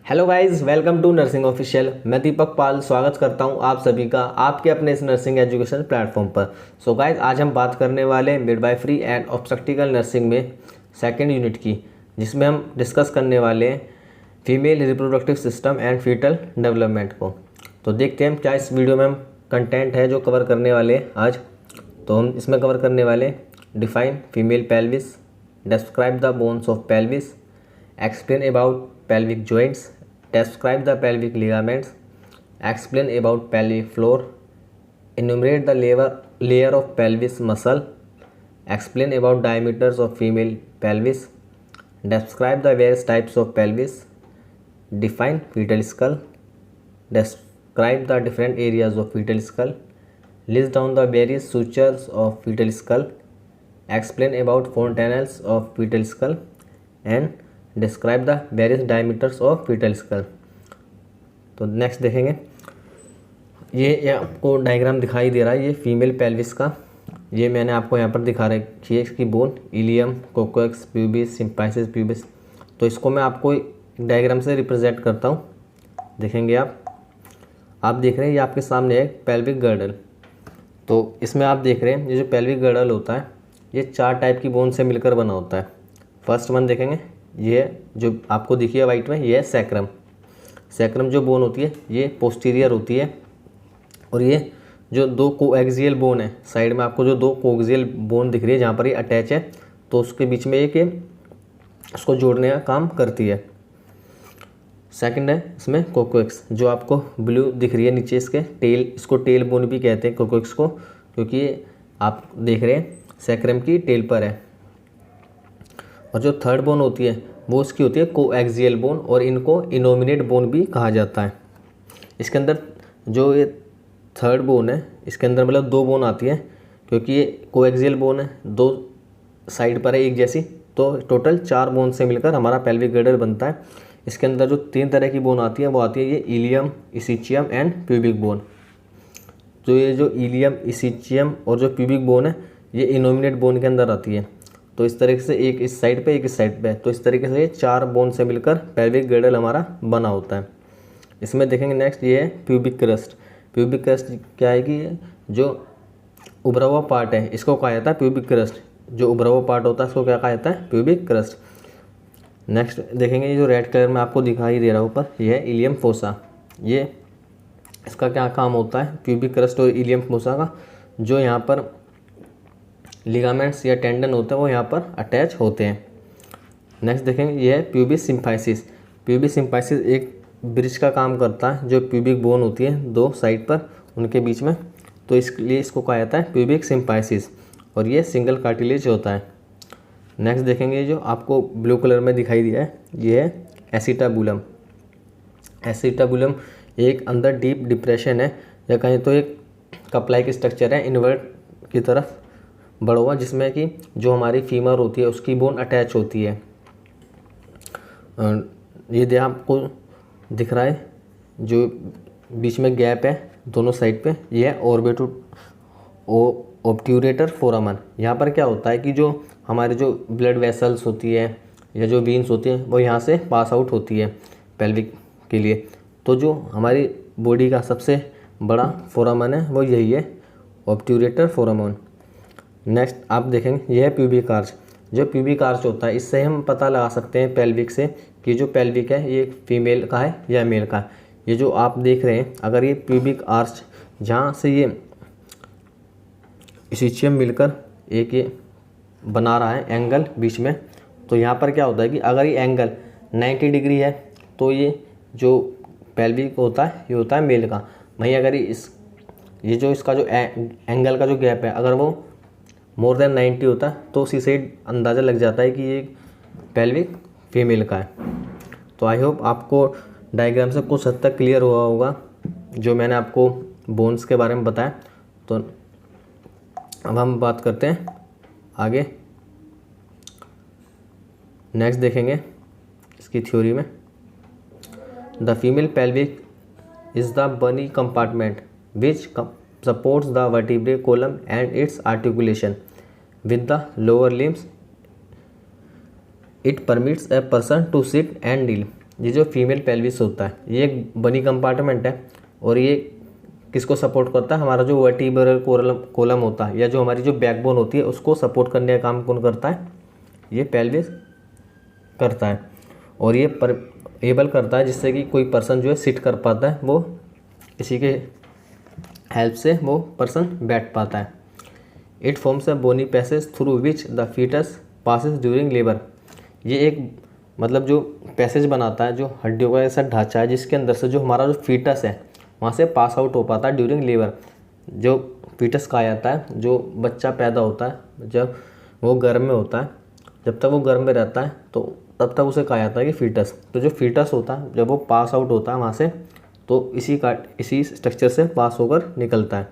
Hello guys, welcome to nursing official. मैं दीपक पाल स्वागत करता हूं आप सभी का आपके अपने इस नर्सिंग एजुकेशन प्लेटफॉर्म पर। सो गाइस, आज हम बात करने वाले हैं मिडवाइफरी एंड ऑब्स्टेट्रिकल नर्सिंग में सेकंड यूनिट की, जिसमें हम डिस्कस करने वाले हैं female reproductive system and fetal development को। तो देखते हैं क्या इस वीडियो में हम कंटेंट है जो कवर करने वाले हैं आज। तो हम इसमें कवर करने वाले define female pelvis, describe the bones of pelvis, explain about pelvic joints, describe the pelvic ligaments, explain about pelvic floor, enumerate the layer of pelvis muscle, explain about diameters of female pelvis, describe the various types of pelvis, define fetal skull, describe the different areas of fetal skull, list down the various sutures of fetal skull, explain about fontanelles of fetal skull, and describe the various diameters of fetal skull. तो next देखेंगे, ये आपको diagram दिखाई दे रहा है, ये female pelvis का। ये मैंने आपको यहाँ पर दिखा रखी है इसकी बोन, इलियम, कोकोएक्स, प्यूबिस, सिम्पाइसिस प्यूबिस। तो इसको मैं आपको डायग्राम से रिप्रेजेंट करता हूँ। देखेंगे आप देख रहे हैं ये आपके सामने है पेल्विक गर्डल। तो इसमें आप देख रहे हैं ये जो पेल्विक गर्डल होता है ये 4 टाइप की बोन से मिलकर बना होता है। फर्स्ट वन देखेंगे, ये जो आपको दिखी है वाइट में, ये है सैक्रम। सैक्रम जो बोन होती है ये पोस्टीरियर होती है, और ये जो 2 कोएक्सियल बोन है साइड में, आपको जो 2 कोएक्सियल बोन दिख रही है जहाँ पर ये अटैच है, तो उसके बीच में एक उसको जोड़ने का काम करती है। सेकंड है इसमें कोकोएक्स, जो आपको ब्लू दिख रही है नीचे, इसके टेल, इसको टेल बोन भी कहते हैं कोकोएक्स को, क्योंकि ये आप देख रहे हैं सैक्रम की टेल पर है। और जो थर्ड बोन होती है वो उसकी होती है कोएक्सियल बोन, और इनको इनोमिनेट बोन भी कहा जाता है। इसके अंदर जो ये थर्ड बोन है इसके अंदर मतलब 2 बोन आती है, क्योंकि ये कोएक्सियल बोन है, 2 साइड पर है एक जैसी, तो टोटल 4 बोन से मिलकर हमारा पेल्विक गर्डल बनता है। इसके अंदर जो 3 तरह की बोन आती है वो आती है ये ilium, ischium and pubic bone. तो ये जो इलियम, इसिचियम और जो प्यूबिक बोन है ये इनोमिनेट बोन के अंदर आती है। तो इस तरीके से एक इस साइड पे एक इस साइड पे, तो इस तरीके से ये 4 बोन से मिलकर पेल्विक गर्डल हमारा बना होता है। इसमें देखेंगे नेक्स्ट, ये है प्यूबिक क्रस्ट। प्यूबिक क्रस्ट क्या है कि जो उभरा हुआ पार्ट है इसको कहा जाता है प्यूबिक क्रस्ट। जो उभरा हुआ पार्ट होता है इसको क्या कहा जाता है, प्यूबिक क्रस्ट। नेक्स्ट देखेंगे, ये जो रेड कलर में आपको दिखाई दे रहा है ऊपर, ये है इलियम फोसा। ये इसका क्या काम होता है, प्यूबिक क्रस्ट और इलियम फोसा का, जो यहाँ पर लिगामेंट्स या टेंडन होते हैं वो यहाँ पर अटैच होते हैं। नेक्स्ट देखेंगे, ये है प्यूबिस सिम्फाइसिस। प्यूबिस सिम्फाइसिस एक ब्रिज का काम करता है, जो प्यूबिक बोन होती है 2 साइड पर उनके बीच में, तो इसलिए इसको कहा जाता है प्यूबिक सिम्फाइसिस, और ये सिंगल कार्टिलेज होता है। नेक्स्ट देखेंगे, जो आपको ब्लू कलर में दिखाई दिया है ये है एसिटाबुलम। एसिटाबुलम एक अंदर डीप डिप्रेशन है, या कहीं तो एक कप लाइक स्ट्रक्चर है इन्वर्ट की तरफ बड़ा हुआ, जिसमें कि जो हमारी फीमर होती है उसकी बोन अटैच होती है। ये दे आपको दिख रहा है जो बीच में गैप है दोनों साइड पे, ये है ऑब्ट्यूरेटर फोरामन। यहाँ पर क्या होता है कि जो हमारे जो ब्लड वेसल्स होती है या जो वीन्स होती है वो यहाँ से पास आउट होती है पेल्विक के लिए। तो जो हमारी बॉडी का सबसे बड़ा फोरामन है वो यही है, ऑब्ट्यूरेटर फोरामन। नेक्स्ट आप देखेंगे, यह है प्यूबिक आर्च। जो प्यूबिक आर्च होता है इससे हम पता लगा सकते हैं पेल्विक से कि जो पेल्विक है ये फीमेल का है या मेल का है। ये जो आप देख रहे हैं, अगर ये प्यूबिक आर्च जहाँ से ये इसिचियम मिलकर एक ये बना रहा है एंगल बीच में, तो यहाँ पर क्या होता है कि अगर ये एंगल 90 डिग्री है तो ये जो पेल्विक होता है ये होता है मेल का। वहीं अगर ये जो इसका जो एंगल का जो गैप है अगर वो मोर देन 90 होता है तो उसी से अंदाज़ा लग जाता है कि ये पेल्विक फीमेल का है। तो आई होप आपको डायग्राम से कुछ हद तक क्लियर हुआ होगा जो मैंने आपको बोन्स के बारे में बताया। तो अब हम बात करते हैं आगे, नेक्स्ट देखेंगे इसकी थ्योरी में। The female pelvic is the bony compartment which supports the vertebrae column and its articulation with the lower limbs. It permits a person to sit and kneel. ये जो फीमेल पेल्विस होता है ये एक बनी कंपार्टमेंट है, और ये किसको सपोर्ट करता है, हमारा जो वर्टिब्रल कॉलम होता है या जो हमारी जो बैकबोन होती है उसको सपोर्ट करने का काम कौन करता है, ये पेल्विस करता है। और ये एबल करता है जिससे कि कोई पर्सन जो है सिट कर पाता है, वो इसी के हेल्प से वो पर्सन बैठ पाता है। It forms a bony passage through which the fetus passes during labour. ये एक मतलब जो पैसेज बनाता है, जो हड्डियों का ऐसा ढांचा है जिसके अंदर से जो हमारा जो फीटस है वहाँ से पास आउट हो पाता है ड्यूरिंग लेबर। जो फीटस कहा जाता है, जो बच्चा पैदा होता है जब वो गर्भ में होता है, जब तक वो गर्भ में रहता है तो तब तक उसे कहा जाता है कि फीटस। तो जो फीटस होता है जब वो पास आउट होता है वहाँ से, तो इसी स्ट्रक्चर से पास होकर निकलता है।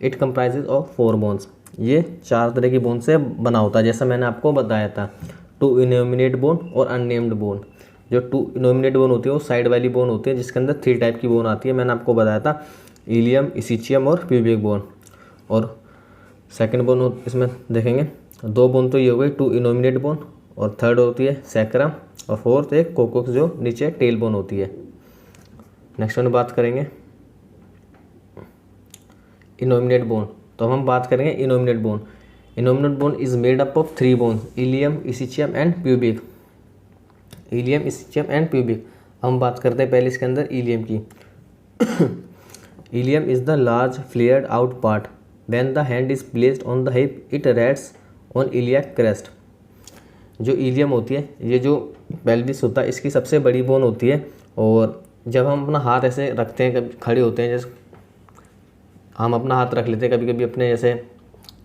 It comprises of 4 bones. ये 4 तरह की बोन से बना होता है, जैसा मैंने आपको बताया था। 2 इनोमिनेट बोन और अननेम्ड बोन। जो 2 इनोमिनेट बोन होती है वो साइड वाली बोन होती है, जिसके अंदर 3 टाइप की बोन आती है, मैंने आपको बताया था, इलियम, इसिचियम और प्यूबिक बोन। और सेकंड बोन इसमें देखेंगे 2 बोन तो ये हो गई 2 इनोमिनेट बोन, और थर्ड होती है सैक्रम, और फोर्थ एक कोकोक्स जो नीचे टेल बोन होती है। नेक्स्ट वन बात करेंगे इनोमिनेट बोन। तो हम बात करेंगे innominate bone. Innominate bone is made up of 3 bones, ilium, ischium and pubic. Ilium, ischium and pubic. हम बात करते हैं पहले इसके अंदर इलियम की। Ilium is the large flared out part. When the hand is placed on the hip it rests on iliac crest. जो ilium होती है, ये जो पेल्विस होता है, इसकी सबसे बड़ी बोन होती है। और जब हम अपना हाथ ऐसे रखते हैं, कभी खड़े होते हैं, जैसे हम अपना हाथ रख लेते हैं कभी कभी अपने जैसे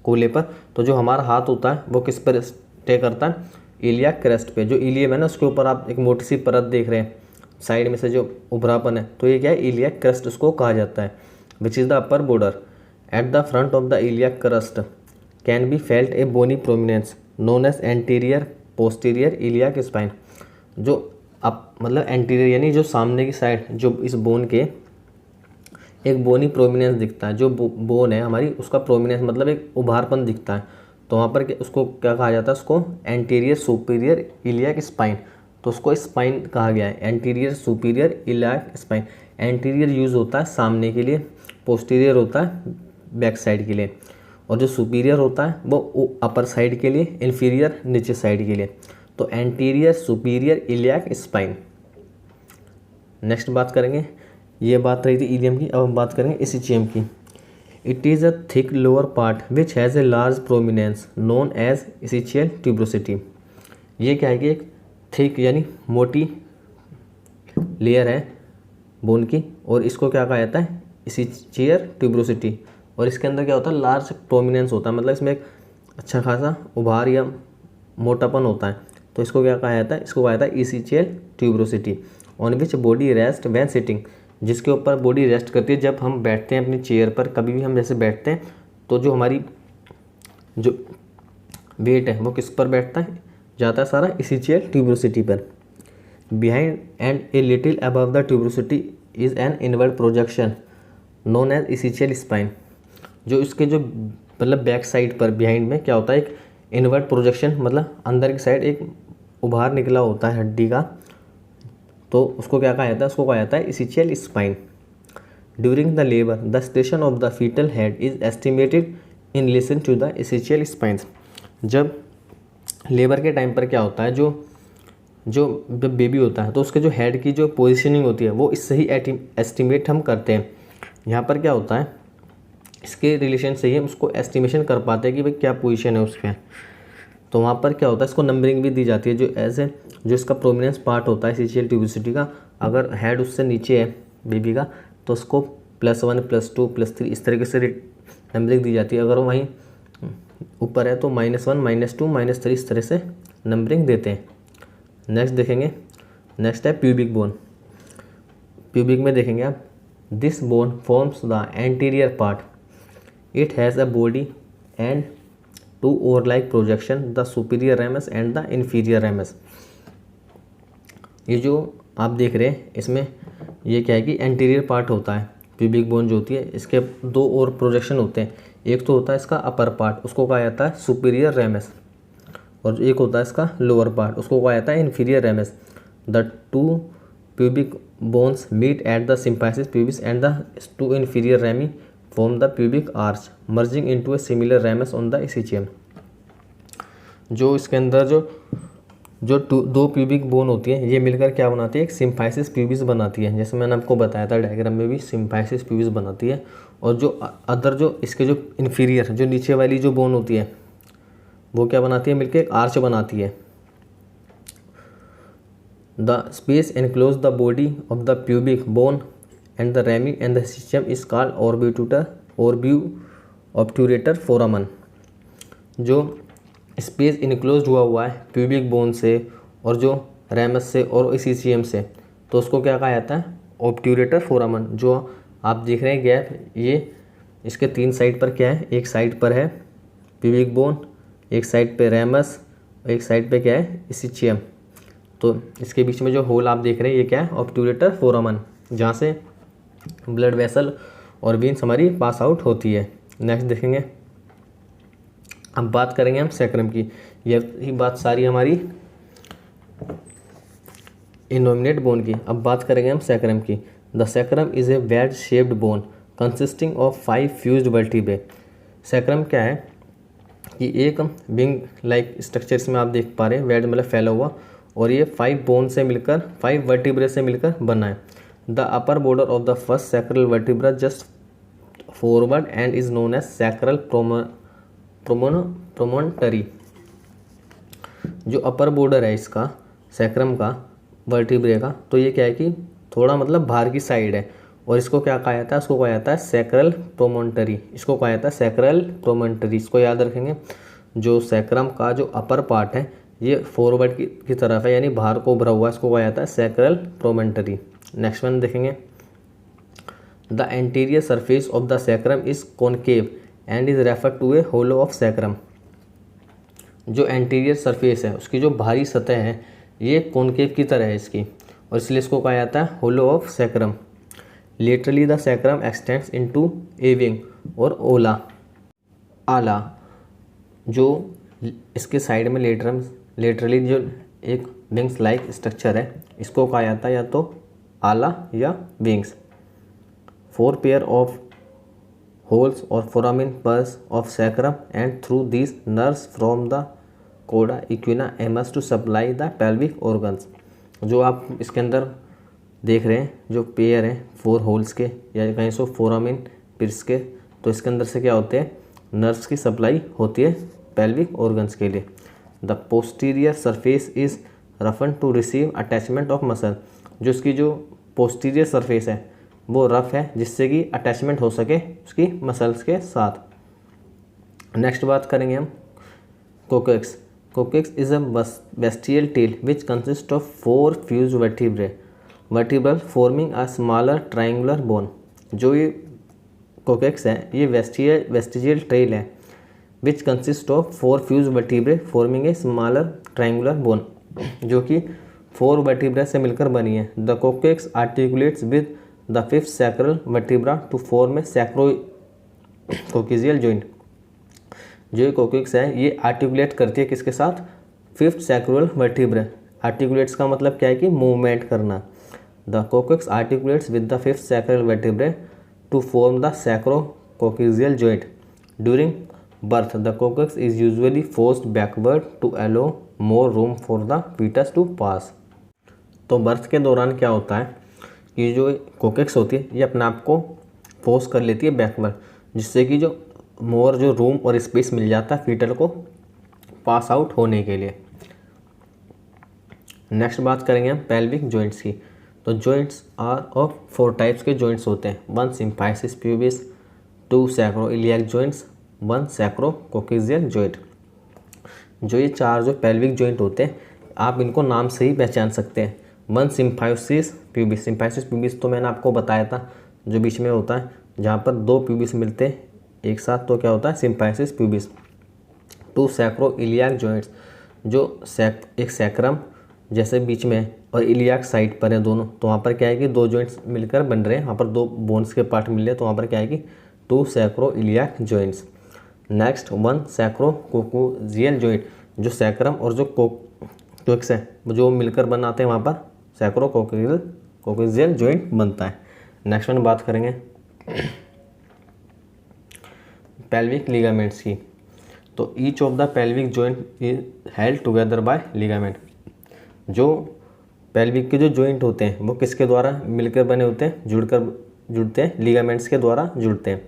कूल्हे पर, तो जो हमारा हाथ होता है वो किस पर स्टे करता है, इलियक क्रेस्ट पे। जो इलियम है ना उसके ऊपर आप एक मोटी सी परत देख रहे हैं साइड में से जो उभरापन है, तो ये क्या है, इलियक क्रेस्ट उसको कहा जाता है। Which is the upper border at the front of the iliac crest can be felt a bony prominence known as anterior posterior iliac spine. जो अब मतलब एंटीरियर यानी जो सामने की साइड, जो इस बोन के एक बोनी प्रोमिनेंस दिखता है, जो बोन है हमारी उसका प्रोमिनेंस मतलब एक उभारपन दिखता है, तो वहाँ पर उसको क्या कहा जाता है, उसको एंटीरियर सुपीरियर इलियक स्पाइन। तो उसको स्पाइन कहा गया है, anterior superior iliac spine. Anterior use होता है सामने के लिए, पोस्टीरियर होता है बैक साइड के लिए, और जो सुपीरियर होता है वो अपर साइड के लिए, इन्फीरियर नीचे साइड के लिए। तो anterior superior iliac spine. Next बात करेंगे, ये बात रही थी इलियम की, अब हम बात करेंगे इसिचियम की। It is a thick lower part which has a large prominence known as ischial tuberosity. ये क्या है कि एक थिक यानी मोटी लेयर है बोन की, और इसको क्या कहा जाता है, इसिचियल ट्यूब्रोसिटी। और इसके अंदर क्या होता है, लार्ज प्रोमिनेंस होता है, मतलब इसमें एक अच्छा खासा उभार या मोटापन होता है, तो इसको क्या कहा जाता है, इसको कहा जाता है ischial tuberosity. On which body rest when sitting, जिसके ऊपर बॉडी रेस्ट करती है जब हम बैठते हैं अपनी चेयर पर। कभी भी हम जैसे बैठते हैं तो जो हमारी जो वेट है वो किस पर बैठता है, जाता है सारा इसिचियल ट्यूब्रोसिटी पर। Behind and a little above the tuberosity is an inward projection known as ischial spine. जो इसके जो मतलब बैक साइड पर बिहाइंड में क्या होता है, एक इनवर्ड प्रोजेक्शन, मतलब अंदर की साइड एक उभार निकला होता है हड्डी का, तो उसको क्या कहा जाता है, उसको कहा जाता है ischial spine. During the labour the station of the fetal head is estimated in relation to the ischial spines. जब लेबर के टाइम पर क्या होता है, जो बेबी होता है तो उसके जो हेड की जो पोजीशनिंग होती है वो इससे ही एस्टिमेट हम करते हैं। यहाँ पर क्या होता है, इसके रिलेशन से ही हम उसको एस्टिमेशन कर पाते हैं कि भाई क्या पोजीशन है उसके। तो वहाँ पर क्या होता है, इसको नंबरिंग भी दी जाती है, जो ऐसे जो इसका प्रोमिनेंस पार्ट होता है इसिचियल ट्यूब्रोसिटी का, अगर हेड उससे नीचे है बेबी का तो उसको +1 +2 +3 इस तरीके से नंबरिंग दी जाती है। अगर वो वहीं ऊपर है तो -1 -2 -3 इस तरह से नंबरिंग देते हैं। नेक्स्ट देखेंगे, नेक्स्ट है प्यूबिक बोन। प्यूबिक में देखेंगे आप, this bone forms the anterior part, it has a body and 2 oblique projection the superior ramus and the inferior ramus. ये जो आप देख रहे हैं इसमें ये क्या है कि एंटीरियर पार्ट होता है प्यूबिक बोन जो होती है, इसके 2 और प्रोजेक्शन होते हैं। एक तो होता है इसका अपर पार्ट, उसको कहा जाता है सुपीरियर रेमस, और एक होता है इसका लोअर पार्ट, उसको कहा जाता है inferior ramus. The 2 pubic bones meet at the symphysis pubis and the two inferior rami form the pubic arch merging into a similar ramus on the ischium। जो इसके अंदर जो दो प्यूबिक बोन होती है ये मिलकर क्या बनाती है, एक सिम्फाइसिस प्यूबिस बनाती है। जैसे मैंने आपको बताया था डायग्राम में भी सिम्फाइसिस प्यूबिस बनाती है। और जो अदर जो इसके जो इन्फीरियर जो नीचे वाली जो बोन होती है वो क्या बनाती है, मिलकर एक आर्च बनाती है। The space enclose the body of the pubic bone and the rami and the system is called ऑर्ब्यू ऑब्ट्यूरेटर फोरामन। जो स्पेस इनक्लोज हुआ है प्यूबिक बोन से और जो रेमस से और इसीसीएम से, तो उसको क्या कहा जाता है, ऑब्ट्यूरेटर फोरामन। जो आप देख रहे हैं गैप, ये इसके 3 साइड पर क्या है, एक साइड पर है प्यूबिक बोन, एक साइड पे रेमस, एक साइड पे क्या है, इसीसीएम। तो इसके बीच में जो होल आप देख रहे हैं ये क्या है, ऑब्ट्यूरेटर फोरामन, जहाँ से ब्लड वेसल और वेन्स हमारी पास आउट होती है। नेक्स्ट देखेंगे, अब बात करेंगे हम सैक्रम की। यही बात सारी हमारी इनोमिनेट बोन की। अब बात करेंगे हम सैक्रम की। The sacrum is a wedge shaped bone consisting of 5 fused vertebrae. Sacrum क्या है कि एक विंग लाइक स्ट्रक्चर इसमें आप देख पा रहे हैं, वेड मतलब फैला हुआ, और ये 5 बोन से मिलकर 5 वर्टिब्रे से मिलकर बना है। The upper border of the first sacral vertebra just forward and is known as sacral promontory. जो अपर बॉर्डर है इसका सैक्रम का वर्टिब्रे का, तो ये क्या है कि थोड़ा मतलब बाहर की साइड है, और इसको क्या कहा जाता है, उसको कहा जाता है सैक्रल प्रोमोनटरी। इसको कहा जाता है सैक्रल प्रोमोनटरी। इसको याद रखेंगे। जो सैक्रम का जो अपर पार्ट है ये फॉरवर्ड की तरफ है, यानी बाहर को उभरा हुआ है, इसको कहा जाता है सैक्रल प्रोमोनटरी। नेक्स्ट वन देखेंगे, the anterior surface of the sacrum is concave and is refer to a hollow of sacrum. जो एंटीरियर सरफेस है उसकी जो बाहरी सतह है ये कॉनकेव की तरह है इसकी, और इसलिए इसको कहा जाता है hollow of sacrum. Laterally the sacrum extends into a wing और ओला आला। जो इसके साइड में लेटरली जो एक विंग्स लाइक स्ट्रक्चर है इसको कहा जाता है या तो आला या wings. 4 pair of holes or foramen pulse of sacrum and through these nerves from the coda equina emerge to supply the pelvic organs। जो आप इसके अंदर देख रहे हैं जो पेयर हैं 4 होल्स के या कहीं सो फोरामिन पिर्स के, तो इसके अंदर से क्या होते हैं, नर्व्स की सप्लाई होती है पेल्विक ऑर्गन्स के लिए। The posterior surface is roughen to receive attachment of muscle. जो इसकी जो पोस्टीरियर सरफेस है वो रफ है जिससे कि अटैचमेंट हो सके उसकी मसल्स के साथ। नेक्स्ट बात करेंगे हम coccyx. Coccyx is a vestigial tail which consist of 4 fused vertebral forming a smaller triangular bone. जो ये कोकेक्स है ये वेस्टिजियल टेल है which consist of 4 fused vertebrae forming a smaller triangular bone, जो कि 4 वर्टिब्रा से मिलकर बनी है। The coccyx articulates with the 5th sacral vertebra to form a sacrocoaxial joint। जो कोकेक्स है ये आर्टिकुलेट करती है किसके साथ, 5th sacral vertebra। आर्टिकुलेट्स का मतलब क्या है कि मूवमेंट करना। The coccyx articulates with the 5th sacral vertebra to form the sacrocoaxial joint। During birth the coccix is usually forced backward to allow more room for the fetus to pass। तो birth के दौरान क्या होता है, ये जो कोकेक्स होती है ये अपने आप को फोर्स कर लेती है बैकवर्ड, जिससे कि जो मोर जो रूम और स्पेस मिल जाता है फीटल को पास आउट होने के लिए। नेक्स्ट बात करेंगे हम पेल्विक जॉइंट्स की। तो जॉइंट्स आर ऑफ 4 टाइप्स के जॉइंट्स होते हैं। 1 symphysis pubis, 2 sacroiliac joints, 1 sacrococcygeal joint. जो ये 4 जो पेल्विक जॉइंट होते हैं आप इनको नाम से ही पहचान सकते हैं। 1 सिम्फाइसिस प्यूबिस। सिम्फाइसिस प्यूबिस तो मैंने आपको बताया था जो बीच में होता है जहाँ पर 2 प्यूबिस मिलते हैं एक साथ, तो क्या होता है सिम्फाइसिस प्यूबिस। 2 sacroiliac joints. जो एक सैक्रम जैसे बीच में है और इलियाक साइड पर है दोनों, तो वहाँ पर क्या है कि 2 जॉइंट्स मिलकर बन रहे हैं, वहाँ पर 2 बोन्स के पार्ट मिल रहे हैं, तो वहाँ पर क्या है कि 2 sacroiliac joints. Next 1 sacrococcygeal joint. जो सैक्रम और जो कोक्स है जो मिलकर बनाते हैं वहाँ पर सैक्रोकोक्सियल कोक्सीजियल जॉइंट बनता है। नेक्स्ट वन बात करेंगे पेल्विक लिगामेंट्स की। तो each of the pelvic joint is held together by ligament. जो पेल्विक के जो जॉइंट होते हैं वो किसके द्वारा मिलकर बने होते हैं, जुड़ते हैं, लिगामेंट्स के द्वारा जुड़ते हैं।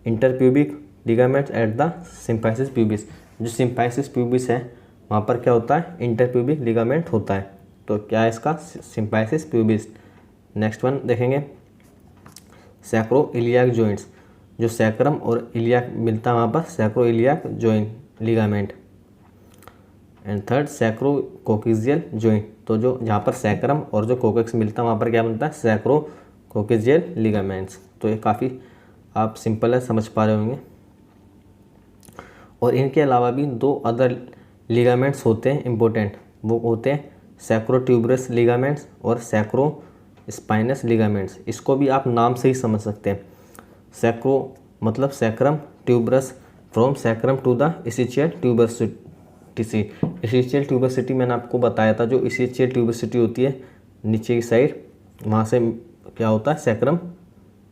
Interpubic ligaments at the symphysis pubis. जो सिम्फाइसिस प्यूबिस है वहाँ पर क्या होता है, इंटरप्यूबिक लिगामेंट होता है। तो क्या है इसका, सिम्फाइसिस प्यूबिस। नेक्स्ट वन देखेंगे सैक्रो इलियाक जॉइंट्स। जो सैक्रम और इलियाक मिलता है वहाँ पर sacroiliac joint ligament. And third sacrococcygeal joint. तो जो जहाँ पर सैक्रम और जो कोकेक्स मिलता है वहाँ पर क्या बनता है, सैक्रो कोक्सीजियल लिगामेंट्स। तो ये काफ़ी आप सिंपल है, समझ पा रहे होंगे। और इनके अलावा भी दो अदर लिगामेंट्स होते हैं इम्पोर्टेंट, वो होते हैं सैक्रोट्यूबरस लिगामेंट्स और सैक्रो स्पाइनस लिगामेंट्स। इसको भी आप नाम से ही समझ सकते हैं। सैक्रो मतलब sacrum, tuberous from sacrum to the ischial tuberosity. Ischial tuberosity मैंने आपको बताया था, जो इसिचियल ट्यूबरसिटी होती है नीचे की साइड, वहाँ से क्या होता है, सैक्रम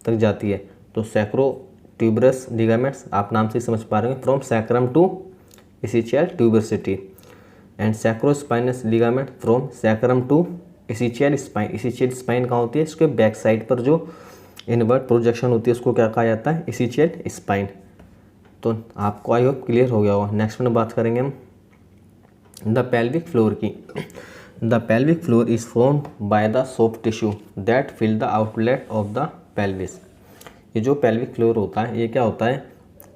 तक जाती है। तो सैक्रो ट्यूबरस लिगामेंट्स आप नाम से ही समझ पा रहे हैं, from sacrum to ischial tuberosity. And sacrospinous ligament from sacrum to ischial spine. Ischial spine कहाँ होती है, इसके बैक साइड पर जो इनवर्ट प्रोजेक्शन होती है उसको क्या कहा जाता है, इसिचियल स्पाइन। तो आपको आई होप क्लियर हो गया होगा। नेक्स्ट में बात करेंगे हम द पेल्विक फ्लोर की। The pelvic floor is formed by the soft tissue that fill the outlet of the pelvis. ये जो पेल्विक फ्लोर होता है ये क्या होता है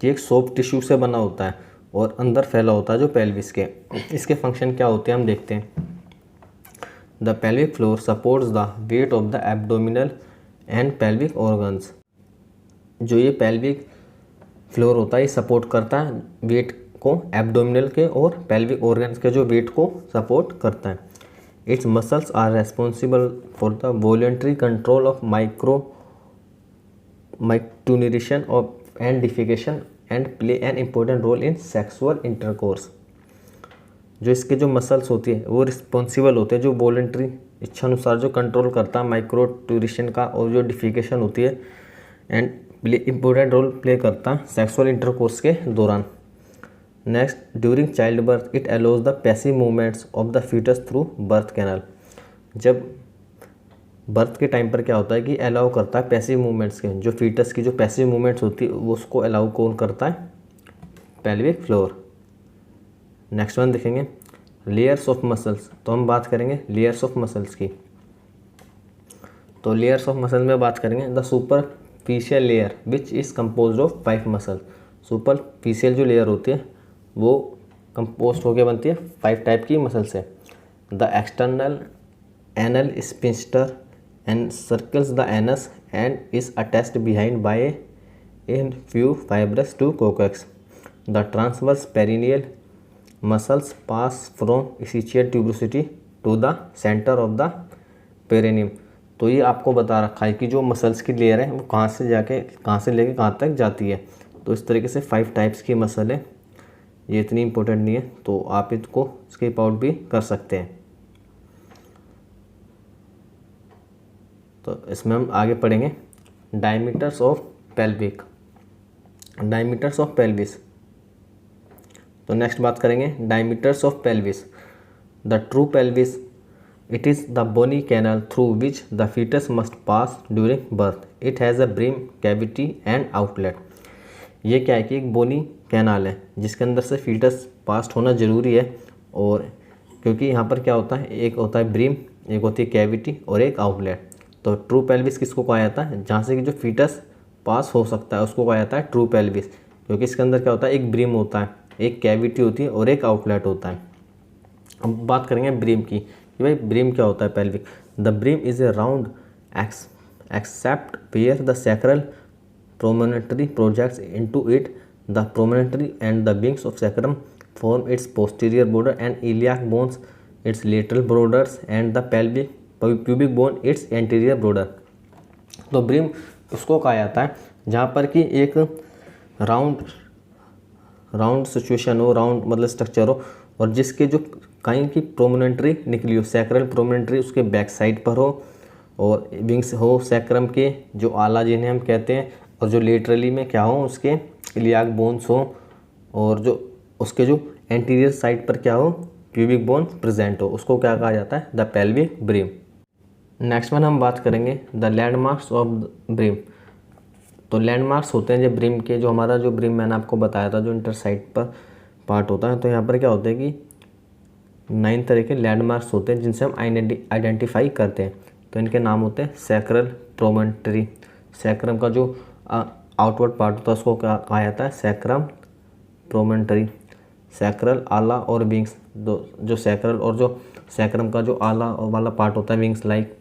कि एक सॉफ्ट टिश्यू से बना होता है और अंदर फैला होता है जो पेल्विस के। इसके फंक्शन क्या होते हैं हम देखते हैं। The pelvic floor supports the weight of the abdominal and pelvic organs. जो ये पेल्विक फ्लोर होता है ये सपोर्ट करता है वेट को, एब्डोमिनल के और पेल्विक ऑर्गन्स के जो वेट को सपोर्ट करता है। Its muscles are responsible for the voluntary control of micturition of and defecation and play an important role in sexual intercourse. जो इसके जो मसल्स होती है वो रिस्पॉन्सिबल होते हैं, जो वॉलंटरी इच्छानुसार जो कंट्रोल करता है माइक्रोट्यूरेशन का, और जो डिफिकेशन होती है and play important role play करता है सेक्सुअल इंटरकोर्स के दौरान। Next, during child birth it allows the passive movements of the fetus through birth canal. जब बर्थ के टाइम पर क्या होता है कि अलाउ करता है पैसिव मूवमेंट्स के, जो फीटस की जो पैसिव मूवमेंट्स होती है वो उसको अलाउ कौन करता है, पेल्विक फ्लोर। नेक्स्ट वन देखेंगे लेयर्स ऑफ मसल्स। तो हम बात करेंगे लेयर्स ऑफ मसल्स की। तो लेयर्स ऑफ मसल में बात करेंगे the superficial layer which is compose of 5 muscle. Superficial जो लेयर होती है वो कंपोस्ट होकर बनती है 5 टाइप की मसल से। The external anal sphincter encircles the anus and is attached behind by in few fibrous to coccyx. The transverse perineal muscles pass from ischial tuberosity to the centre of the perineum. तो ये आपको बता रखा है कि जो muscles की layer है वो कहाँ से लेके कहाँ तक जाती है। तो इस तरीके से 5 टाइप्स की मसल है, ये इतनी इंपॉर्टेंट नहीं है, तो आप इसको स्किप आउट भी कर सकते हैं। तो इसमें हम आगे पढ़ेंगे diameters of pelvic, diameters of pelvis. तो नेक्स्ट बात करेंगे diameters of pelvis. The true pelvis it is the bony canal through which the fetus must pass during birth. It has a brim cavity and outlet. ये क्या है कि एक बोनी canal है जिसके अंदर से फीटस पास होना ज़रूरी है, और क्योंकि यहाँ पर क्या होता है, एक होता है ब्रीम, एक होती है कैविटी और एक आउटलेट। तो ट्रू पेल्विस किसको कहा जाता है, जहाँ से कि जो फीटस पास हो सकता है उसको कहा जाता है ट्रू पेल्विस, क्योंकि इसके अंदर क्या होता है, एक ब्रीम होता है, एक कैविटी होती है और एक आउटलेट होता है। अब बात करेंगे ब्रीम की कि भाई ब्रीम क्या होता है pelvic. The brim is a round except where the sacral promontory projects into it. The promontory and the wings of sacrum form its posterior border and iliac bones its lateral borders and the pelvic pubic bone its anterior border. तो brim उसको कहा जाता है जहाँ पर कि एक round situation हो, राउंड मतलब स्ट्रक्चर हो, और जिसके जो कहीं की प्रोमिनेंटरी निकली हो, सैक्रल प्रोमिनेंटरी उसके बैक साइड पर हो, और विंग्स हो सैक्रम के जो आला जिन्हें हम कहते हैं, और जो लेटरली में क्या हो उसके इलियाक बोन्स हो, और जो उसके जो एंटीरियर साइड पर क्या हो प्यूबिक बोन प्रेजेंट हो, उसको क्या कहा जाता है, the pelvic brim. Next one हम बात करेंगे द लैंडमार्क्स ऑफ ब्रिम। तो लैंडमार्क्स होते हैं जो ब्रिम के, जो हमारा जो ब्रिम मैंने आपको बताया था जो इंटरसाइड पर पार्ट होता है, तो यहाँ पर क्या होता है कि 9 तरह के लैंडमार्क्स होते हैं जिनसे हम आइडेंटिफाई करते हैं। तो इनके नाम होते हैं सैक्रल प्रोमोन्टरी, सैक्रम का जो आउटवर्ड पार्ट होता है उसको क्या कहा जाता है, सैक्रम प्रोमोन्टरी। सैक्रल आला और विंग्स, जो सैक्रल और जो सैक्रम का जो आला वाला पार्ट होता है विंग्स लाइक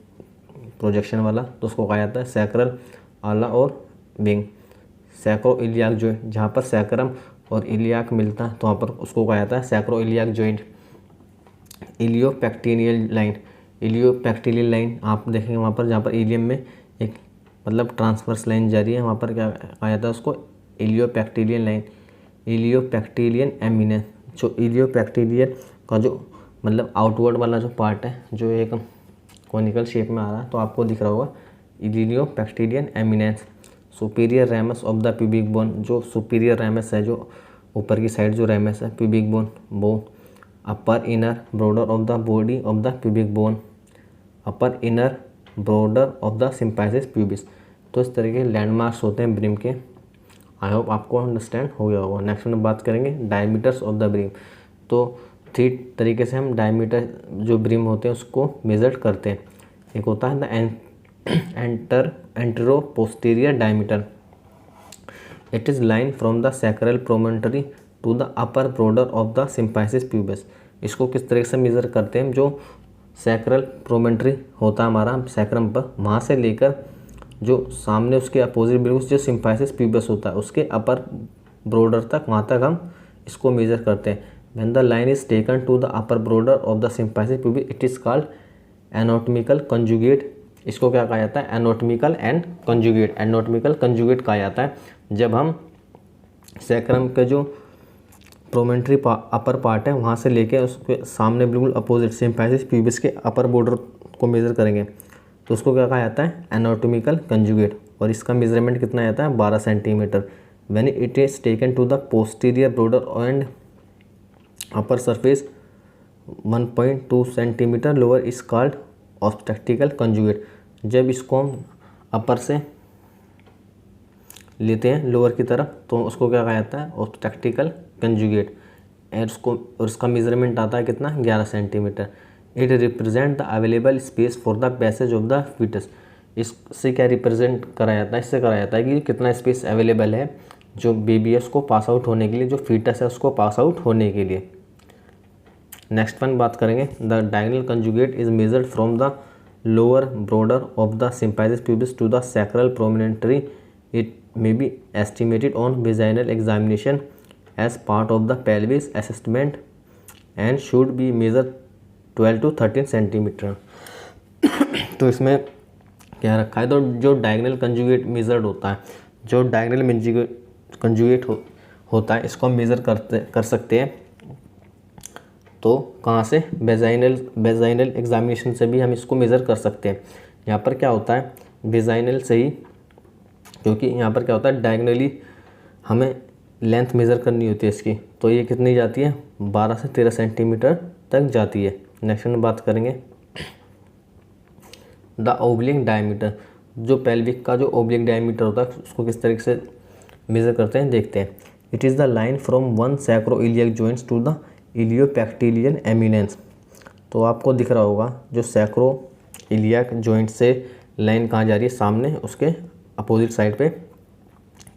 प्रोजेक्शन वाला, तो उसको कहा जाता है सैक्रल आला और विंग। सैक्रो इलियाक जो जहाँ पर सैक्रम और इलियाक मिलता है तो वहाँ पर उसको कहा जाता है sacroiliac joint. Iliopectineal line, iliopectineal line आप देखेंगे वहाँ पर जहाँ पर इलियम में एक मतलब ट्रांसवर्स लाइन जा रही है, वहाँ पर क्या कहा जाता है उसको, इलियोपेक्टिनियल लाइन, इलियोपेक्टिलियन एमिनेंस। जो इलियोपेक्टिलियन का जो मतलब आउटवर्ड वाला जो पार्ट है जो एक कॉनिकल शेप में आ रहा है, तो आपको दिख रहा होगा iliopectineal eminence. Superior ramus of the pubic bone, जो सुपीरियर रैमस है जो ऊपर की साइड जो रैमस है प्यूबिक बोन वो। Upper inner border of the body of the pubic bone, upper inner border of the symphysis pubis. तो इस तरह के लैंडमार्क्स होते हैं ब्रिम के। आई होप आपको अंडरस्टैंड हो गया होगा। नेक्स्ट में बात करेंगे डायमीटर्स ऑफ द ब्रिम। तो 3 तरीके से हम डायमीटर जो ब्रिम होते हैं उसको मेजर करते हैं। एक होता है the anteroposterior diameter, it is line from the sacral promontory to the upper border of the symphysis pubis. इसको किस तरह से मेज़र करते हैं, जो सैक्रल प्रोमोन्टरी होता है हमारा सैक्रम पर, वहाँ से लेकर जो सामने उसके अपोजिट बिल्कुल जो सिम्पाइसिस प्यूबिस होता है उसके अपर ब्रॉडर तक, वहाँ तक हम इसको मेज़र करते हैं। When the line is taken to the upper border of the symphysis pubis it is called anatomical conjugate. इसको क्या कहा जाता है, anatomical and conjugate. Anatomical conjugate कहा जाता है जब हम सैक्रम के जो प्रोमोन्टरी अपर पार्ट है वहाँ से लेके उसके सामने बिल्कुल अपोजिट सिम्पाइसिस प्यूबिस के अपर बॉर्डर को मेज़र करेंगे, तो उसको क्या कहा जाता है, एनाटॉमिकल कंजुगेट। और इसका मेजरमेंट कितना आता है, 12 centimetre. When it is taken to the posterior border and upper surface 1.2 centimetre lower is called obstetrical conjugate. जब इसको हम अपर से लेते हैं लोअर की तरफ तो उसको क्या कहा जाता है, ऑब्स्टेक्टिकल कंजुगेट। और उसका मेजरमेंट आता है कितना, 11 centimetre. It represent the available space for the passage of the fetus. इससे क्या रिप्रेजेंट करा जाता है, इससे करा जाता है कि कितना स्पेस अवेलेबल है जो बेबी है उसको पास आउट होने के लिए, जो फीटस है उसको पास आउट होने के लिए। नेक्स्ट वन बात करेंगे the diagonal conjugate is measured from the lower border of the symphysis pubis to the sacral promontory. It may be estimated on vaginal examination as part of the pelvis assessment and should be measure 12 to 13 centimetre. तो इसमें क्या रखा है, तो जो diagonal conjugate measured होता है, जो डायगोनल कंजुगेट होता है इसको हम मेज़र कर सकते हैं। तो कहाँ से, वेजाइनल एग्जामिनेशन से भी हम इसको मेज़र कर सकते हैं। यहाँ पर क्या होता है, वेजाइनल से ही, क्योंकि यहाँ पर क्या होता है डायगोनली हमें लेंथ मेज़र करनी होती है इसकी, तो ये कितनी जाती है, 12 से 13 सेंटीमीटर तक जाती है। नेक्स्ट में बात करेंगे द ओब्लिक डायमीटर। जो पेल्विक का जो ओब्लिक डायमीटर होता है उसको किस तरीके से मेज़र करते हैं देखते हैं। It is the line from one sacroiliac joints to the iliopectineal eminence. तो आपको दिख रहा होगा जो सैक्रोइलियक जॉइंट से लाइन कहाँ जा रही है, सामने उसके अपोजिट साइड पे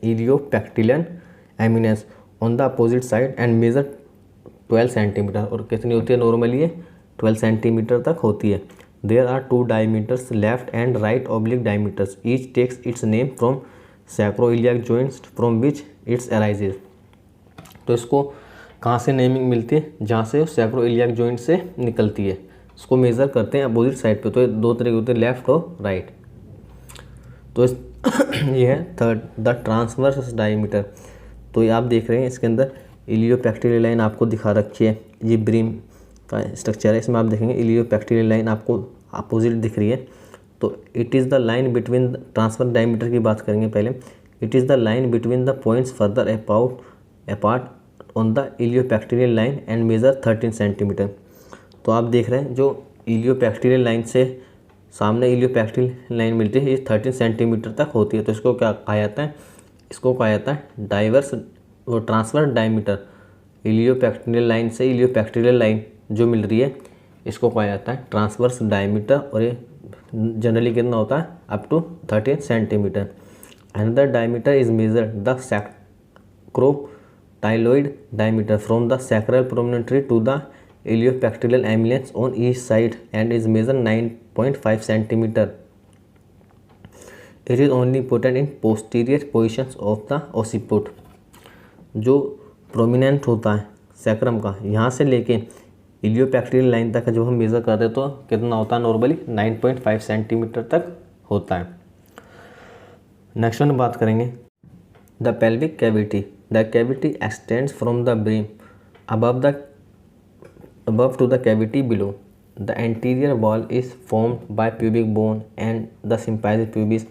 iliopectineal eminence on the opposite side and measure 12 centimetre. और कितनी होती है नॉर्मली, ये 12 सेंटीमीटर तक होती है। There are 2 diameters left and right oblique diameters, each takes its name from sacroiliac joints from which its arises. तो इसको कहाँ से नेमिंग मिलती है, जहाँ से सैक्रोइलियक जॉइंट से निकलती है, इसको मेज़र करते हैं अपोजिट साइड पे। तो ये 2 तरह के होते हैं, लेफ्ट और राइट। तो ये है थर्ड द ट्रांसवर्स डायमीटर। तो ये आप देख रहे हैं इसके अंदर इलियोपेक्टिलियन लाइन आपको दिखा रखी है, ये ब्रिम का स्ट्रक्चर है। इसमें आप देखेंगे इलियोपेक्टिलियन लाइन आपको अपोजिट दिख रही है। तो it is the line between transverse diameter की बात करेंगे पहले। It is the line between the points further apart on the iliopectineal line and measure 13 centimetre. तो आप देख रहे हैं जो इलियोबैक्टीरियल लाइन से सामने इलियोबैक्टीरियल लाइन मिलती है ये 13 सेंटीमीटर तक होती है। तो इसको क्या कहा जाता है, इसको कहा जाता है डाइवर्स वो ट्रांसफर डायमीटर। इलियोबैक्टीरियल लाइन से इलियोबैक्टीरियल लाइन जो मिल रही है इसको कहा जाता है ट्रांसवर्स डायमीटर, और ये जनरली कितना होता है up to 13 centimetre. Another diameter is measured the sacrocotyloid diameter from the sacral promontory to the iliopectineal eminence on each side and is measure 9.5 centimetre. It is only important in posterior positions of the occiput. जो prominent होता है sacrum का यहाँ से लेके इलियोबैक्टीरियल line तक जब हम मेज़र करते हैं तो कितना होता है नॉर्मली 9.5 सेंटीमीटर तक होता है। नेक्स्ट वन बात करेंगे the pelvic cavity. The cavity extends from the brain above to the cavity below. The anterior wall is formed by pubic bone and the symphysis pubis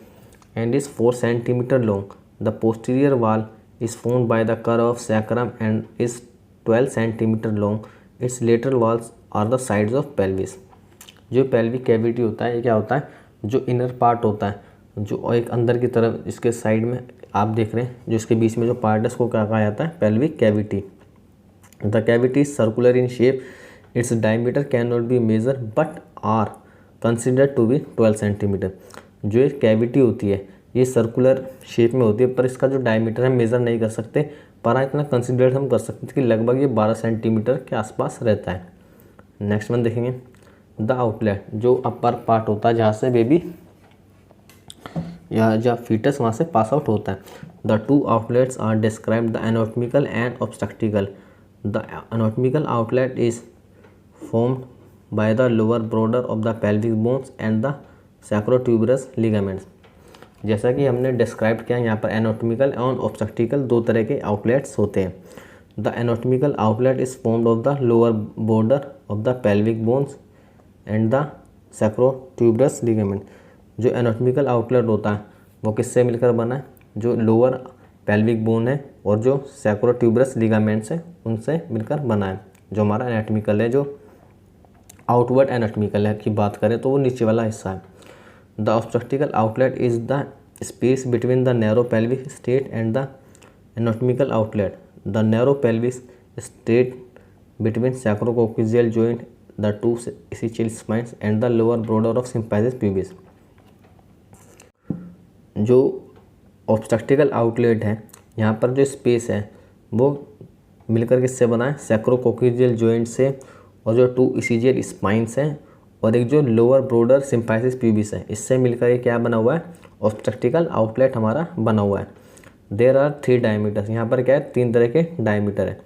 and is 4 centimeter long. The posterior wall is formed by the curve of sacrum and is 12 centimeter long. Its lateral walls are the sides of pelvis. जो pelvic cavity होता है ये क्या होता है, जो inner part होता है, जो एक अंदर की तरफ इसके साइड में आप देख रहे हैं जो इसके बीच में जो पार्ट है उसको क्या कहा जाता है pelvic cavity. The cavity is circular in shape. Its diameter cannot be measured but are considered to be 12 centimetre. जो ये कैविटी होती है ये सर्कुलर शेप में होती है पर इसका जो डायमीटर है मेज़र नहीं कर सकते, पर इतना कंसिडर हम कर सकते हैं कि लगभग ये 12 सेंटीमीटर के आसपास रहता है। नेक्स्ट वन देखेंगे द आउटलेट। जो अपर पार्ट होता है जहाँ से बेबी या जहाँ फीटस वहाँ से पास आउट होता है। The two outlets are described the anatomical and obstetrical. The anatomical outlet is formed by the lower border of the pelvic bones and the sacrotuberous ligaments। जैसा कि हमने डिस्क्राइब किया यहाँ पर एनाटॉमिकल और ऑब्स्ट्रक्टिकल दो तरह के आउटलेट्स होते हैं। The anatomical outlet is formed of the lower border of the pelvic bones and the sacrotuberous ligament. जो एनाटॉमिकल आउटलेट होता है वो किससे मिलकर बना है, जो लोअर पेल्विक बोन है और जो सैक्रोट्यूबरस लिगामेंट्स है उनसे मिलकर बना है। जो हमारा एनाटॉमिकल है, जो आउटवर्ड एनाटॉमिकल है की बात करें तो वो नीचे वाला हिस्सा है। The obstetrical outlet is the space between the narrow pelvic state and the anatomical outlet. The narrow pelvic state between sacrococcygeal joint the two ischial spines and the lower border of symphysis pubis. जो obstetrical outlet है यहाँ पर जो space है वो मिलकर किससे बना है, सैक्रोकोक्सियल जॉइंट से, और जो टू इसिजियल स्पाइन्स हैं और एक जो लोअर ब्रोडर सिम्फाइसिस प्यूबिस है इससे मिलकर ये क्या बना हुआ है, ऑब्स्ट्रक्टिकल आउटलेट हमारा बना हुआ है। There are 3 diameters. यहाँ पर क्या है 3 तरह के डायमीटर है।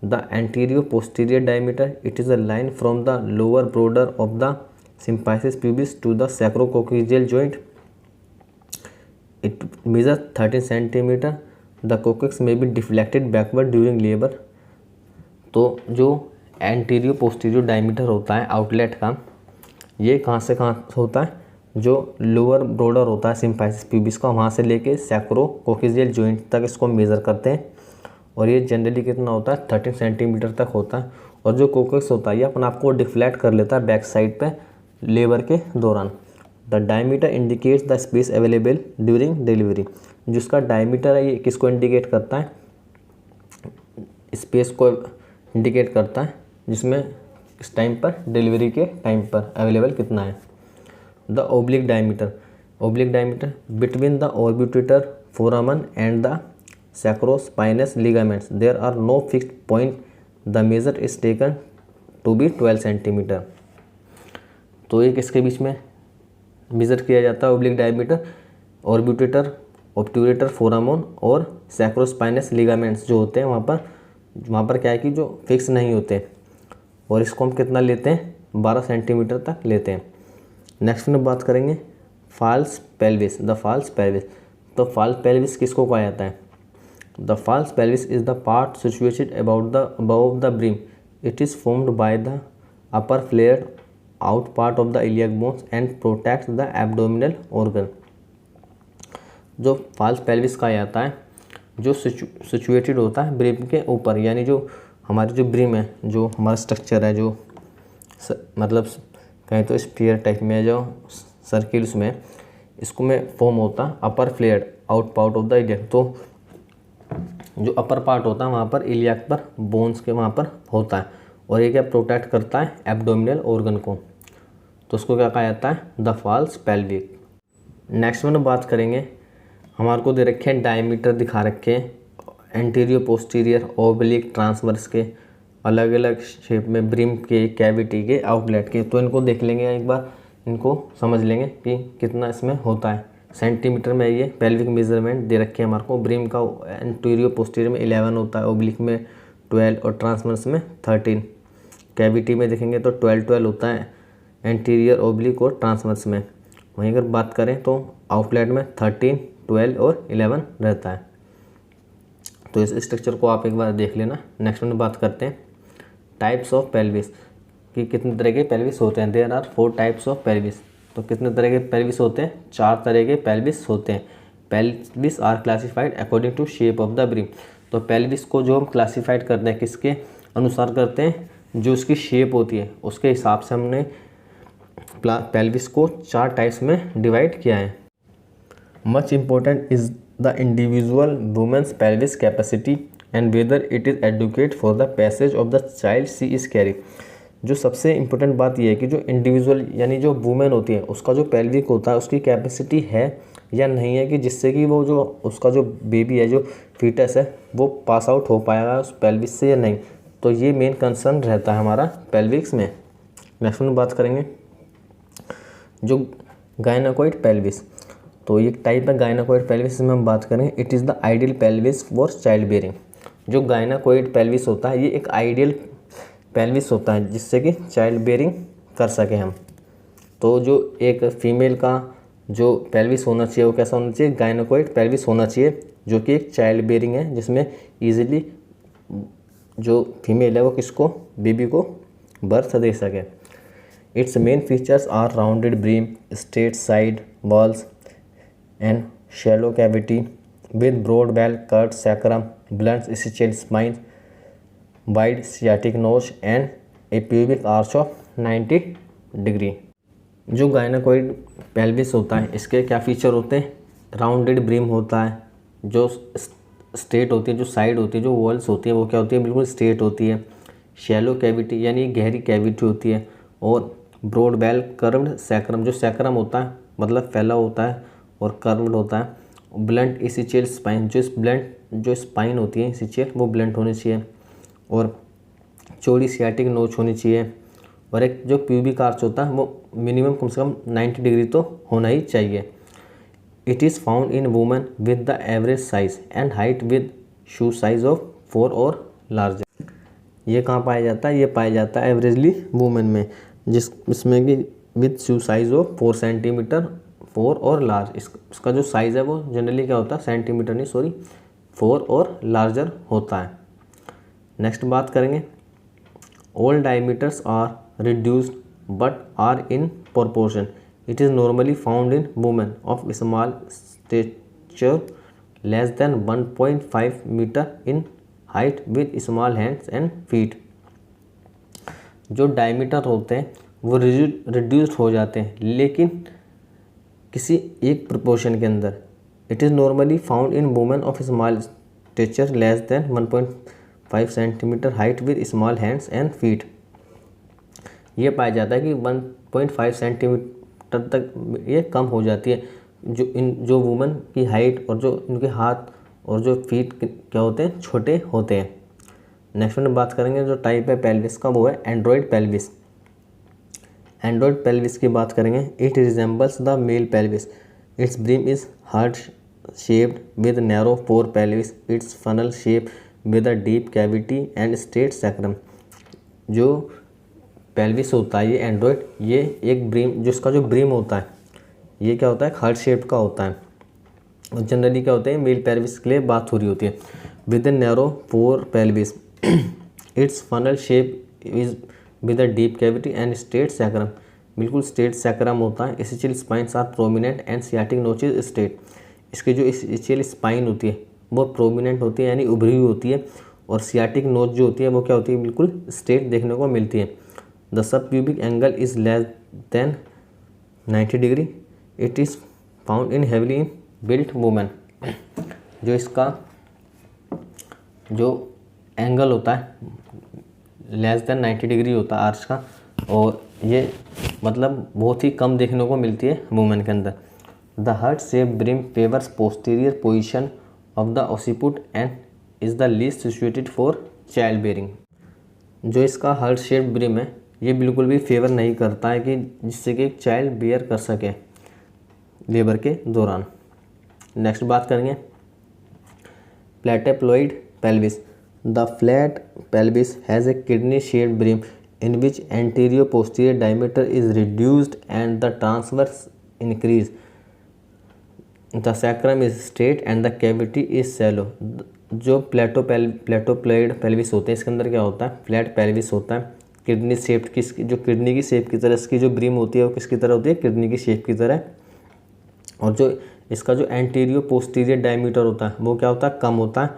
The antero posterior diameter, it is a line from the lower border of the symphysis pubis to the sacrococcygeal joint. It measure 13 centimetre. The coccyx may be deflected backward during labour. तो जो एंटीरियो posterior diameter होता है outlet का, ये कहाँ से कहाँ होता है, जो लोअर ब्रोडर होता है सिम्फाइसिस प्यूबिस का वहाँ से लेके सैक्रोकोक्सियल जॉइंट तक इसको मेज़र करते हैं, और ये जनरली कितना होता है 13 सेंटीमीटर तक होता है। और जो कोक्सिक्स होता है ये अपने आप को डिफ्लेक्ट कर लेता है बैक साइड पे लेबर के दौरान। The diameter indicates the space available during delivery. जिसका डायमीटर है ये किसको इंडिकेट करता है, स्पेस को इंडिकेट करता है जिसमें इस टाइम पर डिलीवरी के टाइम पर अवेलेबल कितना है। The oblique diameter, oblique diameter between the ऑर्बिटेटर foramen and the sacrospinous ligaments there are no fixed point. The measure is taken to be 12 centimetre. तो ये किसके बीच में मेज़र किया जाता है ओब्लिक डायमीटर, ऑर्बिटेटर, ऑब्ट्यूरेटर फोरामन और सैक्रोस्पाइनस लिगामेंट्स जो होते हैं वहाँ पर क्या है कि जो फिक्स नहीं होते, और इसको हम कितना लेते हैं 12 सेंटीमीटर तक लेते हैं। नेक्स्ट में बात करेंगे false pelvis. The false pelvis, तो फॉल्स पेल्विस किसको कहा जाता है, the false pelvis is the part situated about the above the brim. It is formed by the upper flare out part of the iliac bones and protect the abdominal organ. जो false pelvis कहा जाता है जो situated होता है brim के ऊपर, यानी जो हमारी जो ब्रिम है, जो हमारा स्ट्रक्चर है, जो मतलब कहें तो स्फीयर टाइप में जो सर्किल्स में इसको में फॉर्म होता है upper flare out part of the iliac. तो जो अपर पार्ट होता है वहाँ पर इलियक पर बोन्स के वहाँ पर होता है, और ये क्या प्रोटेक्ट करता है एब्डोमिनल ऑर्गन को, तो उसको क्या कहा जाता है द फॉल्स पेल्विक। नेक्स्ट में बात करेंगे, हमारे को दे रखे हैं डायमीटर दिखा रखे हैं एंटीरियर पोस्टीरियर ओब्लिक ट्रांसवर्स के अलग अलग शेप में ब्रिम के कैविटी के आउटलेट के। तो इनको देख लेंगे एक बार, इनको समझ लेंगे कि कितना इसमें होता है। सेंटीमीटर में ये पेल्विक मेजरमेंट दे रखे हैं हमारे को। ब्रिम का एंटीरियर पोस्टीरियर में 11 होता है, ओब्लिक में 12 और ट्रांसवर्स में 13। कैविटी में देखेंगे तो 12 होता है एंटीरियर ओब्लिक और ट्रांसवर्स में। वहीं अगर बात करें तो आउटलेट में 13, 12 और 11 रहता है। तो इस स्ट्रक्चर को आप एक बार देख लेना। नेक्स्ट में बात करते हैं टाइप्स ऑफ पेल्विस कि कितने तरह के पेल्विस होते हैं। There are 4 types of pelvis. तो कितने तरह के पेल्विस होते हैं? 4 तरह के पेल्विस होते हैं। Pelvis are classified according to shape of the brim. तो पेल्विस को जो हम क्लासिफाइड करते हैं किसके अनुसार करते हैं? जो उसकी शेप होती है उसके हिसाब से हमने पेल्विस को 4 टाइप्स में डिवाइड किया है। Much important is the individual women's pelvis capacity and whether it is adequate for the passage of the child she is carry. जो सबसे इम्पोर्टेंट बात यह है कि जो इंडिविजुअल यानी जो वुमेन होती है उसका जो पेल्विक होता है उसकी कैपेसिटी है या नहीं है कि जिससे कि वो जो उसका जो बेबी है, जो फीटस है, वो पास आउट हो पाएगा उस पेल्विस से या नहीं। तो ये मेन कंसर्न रहता है हमारा पेल्विक्स में। नेक्स्ट में बात करेंगे जो गायनाकोइड पेल्विस। तो ये टाइप है गायनाकोइड पेल्विस में हम बात करें। It is the ideal pelvis for child bearing. जो गायनाकोइड पेल्विस होता है ये एक आइडियल पेल्विस होता है जिससे कि चाइल्ड बेयरिंग कर सकें हम। तो जो एक फीमेल का जो पेल्विस होना चाहिए वो कैसा होना चाहिए? गायनाकोइड पेल्विस होना चाहिए, जो कि एक चाइल्ड बेयरिंग है जिसमें ईजिली जो फीमेल है वो किसको, बेबी को बर्थ दे सके। Its main features are rounded brim, straight side walls and shallow cavity with broad well cut sacrum, blunt ischial spine, wide sciatic notch and a pubic arch of 90 degree. जो gynaecoid pelvis होता है इसके क्या feature होते हैं? Rounded brim होता है, जो स्ट्रेट होती है, जो साइड होती है, जो वॉल्स होती है वो क्या होती है? बिल्कुल स्ट्रेट होती है। शैलो कैविटी यानी गहरी कैविटी होती है, और ब्रॉड वेल कर्व्ड सैक्रम, जो सैक्रम होता है मतलब फैला होता है और कर्व्ड होता है। ब्लंट इसिचियल स्पाइन, जो स्पाइन होती है इसिचियल वो ब्लंट होनी चाहिए, और चौड़ी सियाटिक नोच होनी चाहिए, और एक जो प्यूबिक आर्च होता है वो मिनिमम कम से कम 90 डिग्री तो होना ही चाहिए। It is found in women with the average size and height with shoe size of 4 और लार्जर। ये कहाँ पाया जाता है? ये पाया जाता है एवरेजली वुमेन में, जिसमें कि with shoe size of 4 centimetre 4 और लार्ज। इसका जो साइज़ है वो जनरली क्या होता है? सेंटीमीटर नहीं, सॉरी 4 और लार्जर होता है। नेक्स्ट बात करेंगे all diameters are reduced but are in proportion. It is normally found in women of small stature less than 1.5 metre in height with small hands and feet. जो diameter होते हैं वो reduced हो जाते हैं लेकिन किसी एक प्रोपोर्शन के अंदर। It is normally found in women of small stature less than 1.5 centimetre height with small hands and feet. ये पाया जाता है कि 1.5 सेंटीमीटर तक ये कम हो जाती है जो वुमेन की हाइट, और जो इनके हाथ और जो फीट क्या होते हैं? छोटे होते हैं। नेक्स्ट में बात करेंगे जो टाइप है पेल्विस का वो है एंड्रॉयड पेल्विस। एंड्रॉयड पेल्विस की बात करेंगे। It resembles the male pelvis. Its brim is heart shaped with narrow pour pelvis. It's funnel shape with a deep cavity and straight sacrum. जो पेल्विस होता है ये एंड्रॉयड, ये एक ब्रिम, जिसका जो ब्रिम होता है ये क्या होता है? हार्ट शेप का होता है। और जनरली क्या होता है? मेल पेल्विस के लिए बात हो रही होती है। Within narrow pour pelvis. It's funnel shape is with a deep cavity and straight sacrum. बिल्कुल स्ट्रेट सैक्रम होता है। Ischial spines are prominent and sciatic notch is straight. इसकी जो एसेचियल स्पाइन होती है वो प्रोमिनेंट होती है यानी उभरी हुई होती है, और सियाटिक नोच जो होती है वो क्या होती है, बिल्कुल स्ट्रेट देखने को मिलती है। The sub pubic angle is less than 90 degree. It is found in heavily built women. जो इसका जो एंगल होता है लेस देन 90 डिग्री होता है आर्च का, और ये मतलब बहुत ही कम देखने को मिलती है वुमेन के अंदर। The heart shape brim favours posterior position of the occiput and is the least situated for child bearing. जो इसका हार्ट शेप ब्रिम है ये बिल्कुल भी फेवर नहीं करता है कि जिससे कि एक चाइल्ड बेयर कर सके लेबर के दौरान। नेक्स्ट बात करेंगे platypelloid pelvis. The flat pelvis has a kidney shaped brim in which anterior posterior diameter is reduced and the transverse increase. The sacrum is straight and the cavity is shallow. जो प्लेटोप्लॉइड pelvis होते हैं इसके अंदर क्या होता है, flat pelvis होता है। किडनी शेप की, जो किडनी की शेप की तरह इसकी जो ब्रीम होती है वो किसकी तरह होती है, किडनी की शेप की तरह। और जो इसका जो एंटीरियर पोस्टीरियर डायमीटर होता है वो क्या होता है, कम होता है,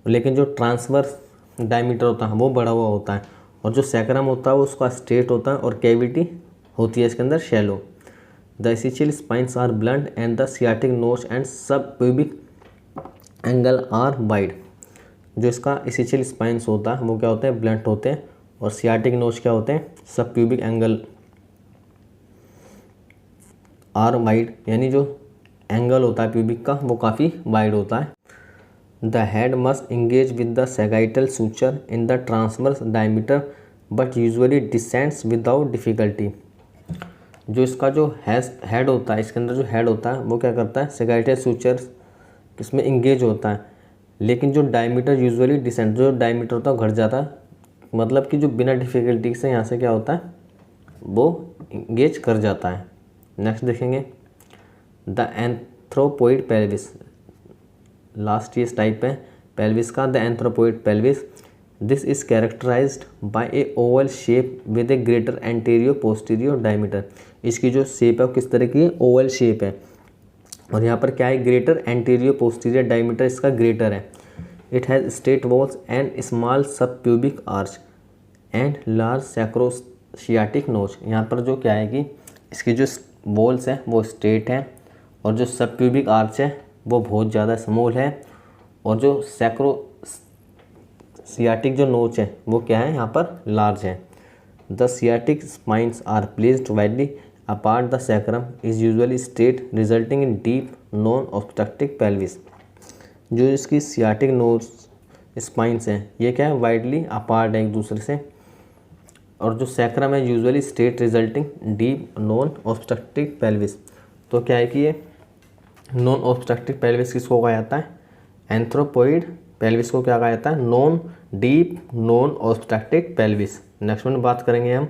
लेकिन जो ट्रांसवर्स डायमीटर होता है वो बड़ा हुआ होता है। और जो सैक्रम होता है वो उसका स्ट्रेट होता है और कैविटी होती है इसके अंदर shallow. The ischial spines are blunt and the sciatic notch and sub pubic angle are wide. जो इसका एसेचियल स्पाइन्स होता है वो क्या होते हैं, ब्लंट होते हैं, और सियाटिक नोच क्या होते हैं, सब प्यूबिक एंगल आर वाइड, यानी जो एंगल होता है प्यूबिक का वो काफ़ी वाइड होता है। The head must engage with the sagittal suture in the transverse diameter but usually descends without difficulty. जो इसका जो हेड होता है, इसके अंदर जो हेड होता है वो क्या करता है, सैगाइटल सूचर इसमें इंगेज होता है, लेकिन जो डायमीटर यूजुअली डिसेंड, जो डायमीटर होता है वो घट जाता है, मतलब कि जो बिना डिफ़िकल्टी से यहाँ से क्या होता है वो इंगेज कर जाता है। नेक्स्ट देखेंगे द एंथ्रोपोइड पेल्विस। लास्ट ये टाइप है पेल्विस का, the anthropoid pelvis. This is characterised by a oval shape with a greater anterior posterior diameter. इसकी जो शेप है वो किस तरह की है, ओवल शेप है, और यहाँ पर क्या है, ग्रेटर एंटीरियर पोस्टीरियर डायमीटर इसका ग्रेटर है। It has straight walls and small सब प्यूबिक आर्च एंड लार्ज सैक्रोसियाटिक नोच। यहाँ पर जो क्या है कि इसकी जो वॉल्स हैं वो स्ट्रेट हैं, और जो सब प्यूबिक आर्च है वो बहुत ज़्यादा स्मॉल है, और जो सैक्रोसियाटिक जो नोच है वो क्या है, यहाँ पर लार्ज है। The sciatic spines are placed widely apart. The sacrum is usually straight resulting in deep non obstructive pelvis. जो इसकी सियाटिक नोच स्पाइन्स हैं ये क्या है, वाइडली अपार्ट है एक दूसरे से, और जो सैक्रम है usually straight resulting deep non obstructive pelvis. तो क्या है कि ये नॉन ऑब्स्ट्रक्टिव पेल्विस किसको कहा जाता है, एंथ्रोपोइड पेल्विस को क्या कहा जाता है, non deep non obstructive pelvis. Next में बात करेंगे, हम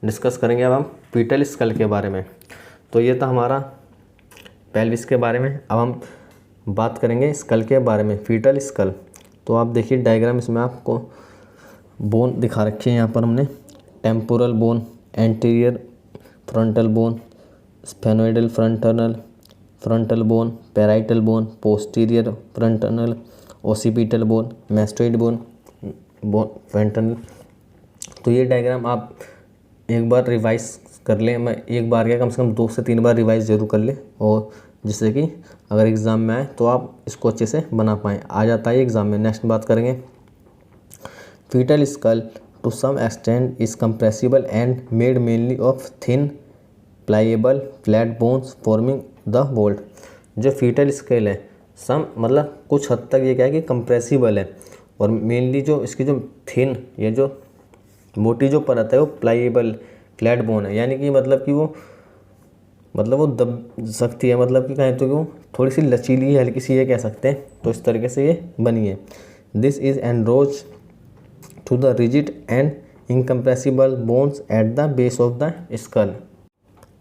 डिस्कस करेंगे अब हम फीटल स्कल के बारे में। तो ये था हमारा पेल्विस के बारे में। अब हम बात करेंगे स्कल के बारे में, फीटल स्कल। तो आप देखिए डायग्राम, इसमें आपको बोन दिखा रखी है। यहाँ पर हमने temporal bone, anterior frontal bone, sphenoidal frontal bone, parietal bone, posterior frontal occipital bone, mastoid bone frontal. तो ये डायग्राम आप एक बार रिवाइज कर लें, मैं एक बार क्या कम से कम 2 से 3 बार रिवाइज जरूर कर लें, और जिससे कि अगर एग्ज़ाम में आए तो आप इसको अच्छे से बना पाएँ, आ जाता है एग्ज़ाम में। नेक्स्ट बात करेंगे fetal skull to some extent is compressible and made mainly of thin pliable flat bones forming the vault. जो फीटल स्केल है सम मतलब कुछ हद तक ये क्या है कि कंप्रेसिबल है, और मेनली जो इसकी जो थिन, ये जो मोटी जो परत है वो प्लाइएबल फ्लैट बोन है, यानी कि मतलब कि वो दब सकती है, मतलब कि कहें तो कि वो थोड़ी सी लचीली है, हल्की सी ये कह सकते हैं। तो इस तरीके से ये बनी है। This is encroach to the rigid and incompressible bones at the base of the skull.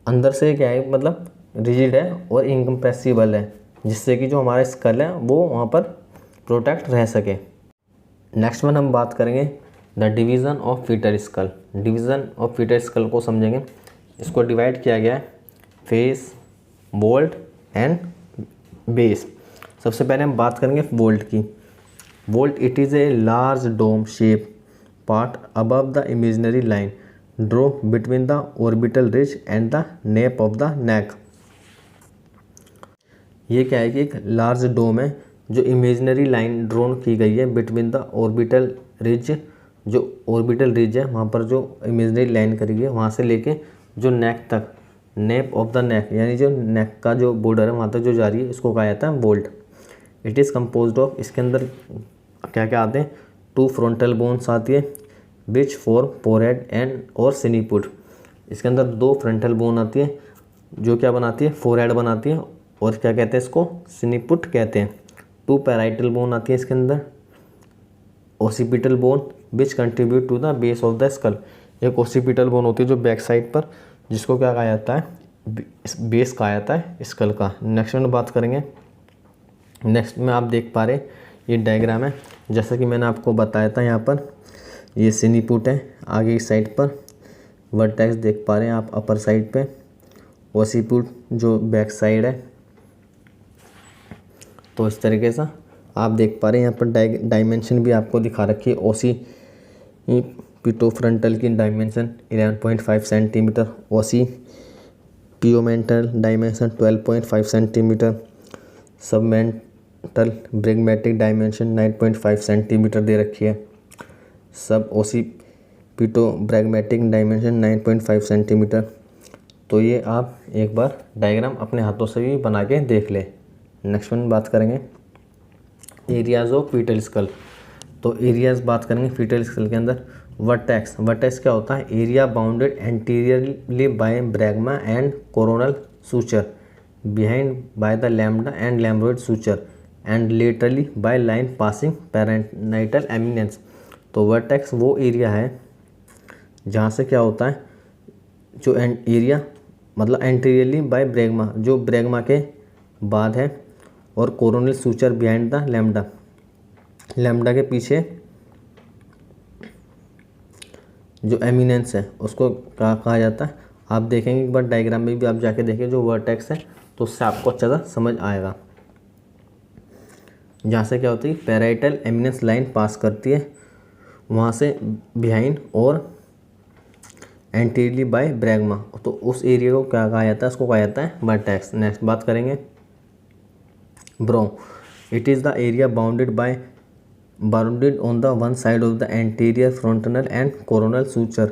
अंदर से क्या है, मतलब रिजिड है और इनकम्प्रेसिबल है, जिससे कि जो हमारा स्कल है वो वहाँ पर प्रोटेक्ट रह सके। नेक्स्ट वन हम बात करेंगे the division of fetal skull. Division of fetal skull को समझेंगे। इसको डिवाइड किया गया है फेस, वोल्ट एंड बेस। सबसे पहले हम बात करेंगे वोल्ट की। Vault it is a large dome shape part above the imaginary line draw between the orbital ridge and the nape of the neck. ये क्या है कि एक लार्ज डोम है जो इमेजिनरी लाइन ड्रॉ की गई है बिटवीन द ऑर्बिटल रिज, जो ऑर्बिटल रिज है वहाँ पर जो इमेजिनरी लाइन करी गई है वहाँ से लेके जो नेक तक, नेप ऑफ द नेक यानी जो नेक का जो बॉर्डर है वहाँ तक जो जा रही है, इसको कहा जाता है volt. It is composed of, इसके अंदर क्या क्या आते हैं, 2 फ्रंटल बोन्स आती है विच फॉर फोरहेड एंड और सिनीपुट। इसके अंदर 2 फ्रंटल बोन आती है जो क्या बनाती है, फोरहेड बनाती है, और क्या कहते हैं इसको, सिनीपुट कहते हैं। 2 पैराइटल बोन आती है इसके अंदर, occipital bone which contribute to the base of the skull. एक ओसिपिटल बोन होती है जो बैक साइड पर, जिसको क्या कहा जाता है, बेस कहा जाता है स्कल का। नेक्स्ट में बात करेंगे। नेक्स्ट में आप देख पा रहे ये डायग्राम है, जैसा कि मैंने आपको बताया था। यहाँ पर ये सिनीपुट है आगे की साइड पर, वर्टेक्स देख पा रहे हैं आप अपर साइड पे, ओसिपुट जो बैक साइड है। तो इस तरीके से आप देख पा रहे हैं यहाँ पर डायमेंशन भी आपको दिखा रखी है। ओसिपिटोफ्रंटल की dimension 11.5 centimetre, occipitomental dimension 12.5 centimetre, submental bregmatic dimension 9.5 centimetre दे रखी है, सब ओसिपिटो ब्रैग्मेटिक डायमेंशन 9.5 सेंटीमीटर। तो ये आप एक बार डायग्राम अपने हाथों से भी बना के देख लें। नेक्स्ट वन बात करेंगे एरियाज ऑफ फीटल स्कल। तो एरियाज बात करेंगे फीटल स्कल के अंदर। वर्टेक्स, वर्टेक्स क्या होता है, area bounded anteriorly by bregma and coronal suture, behind by the lambda and lambdoid suture and laterally by line passing parietal eminence. तो vertex वो एरिया है जहाँ से क्या होता है, जो एरिया मतलब एंटीरियरली बाय ब्रैग्मा, जो ब्रैग्मा के बाद है, और coronal suture behind the lambda, lambda के पीछे जो एमिनेंस है उसको कहा जाता है। आप देखेंगे एक बार डायग्राम में भी आप जाके देखें जो वर्टेक्स है, तो उससे आपको अच्छा सा समझ आएगा। जहाँ से क्या होती है, पैराइटल एमिनेंस लाइन पास करती है, वहाँ से बिहाइंड और एंटीरियरली बाय ब्रैग्मा, तो उस एरिया को क्या कहा जाता है, उसको कहा जाता है वर्टेक्स। नेक्स्ट बात करेंगे brow. It is the area bounded on the one side of the anterior fontanelle and coronal suture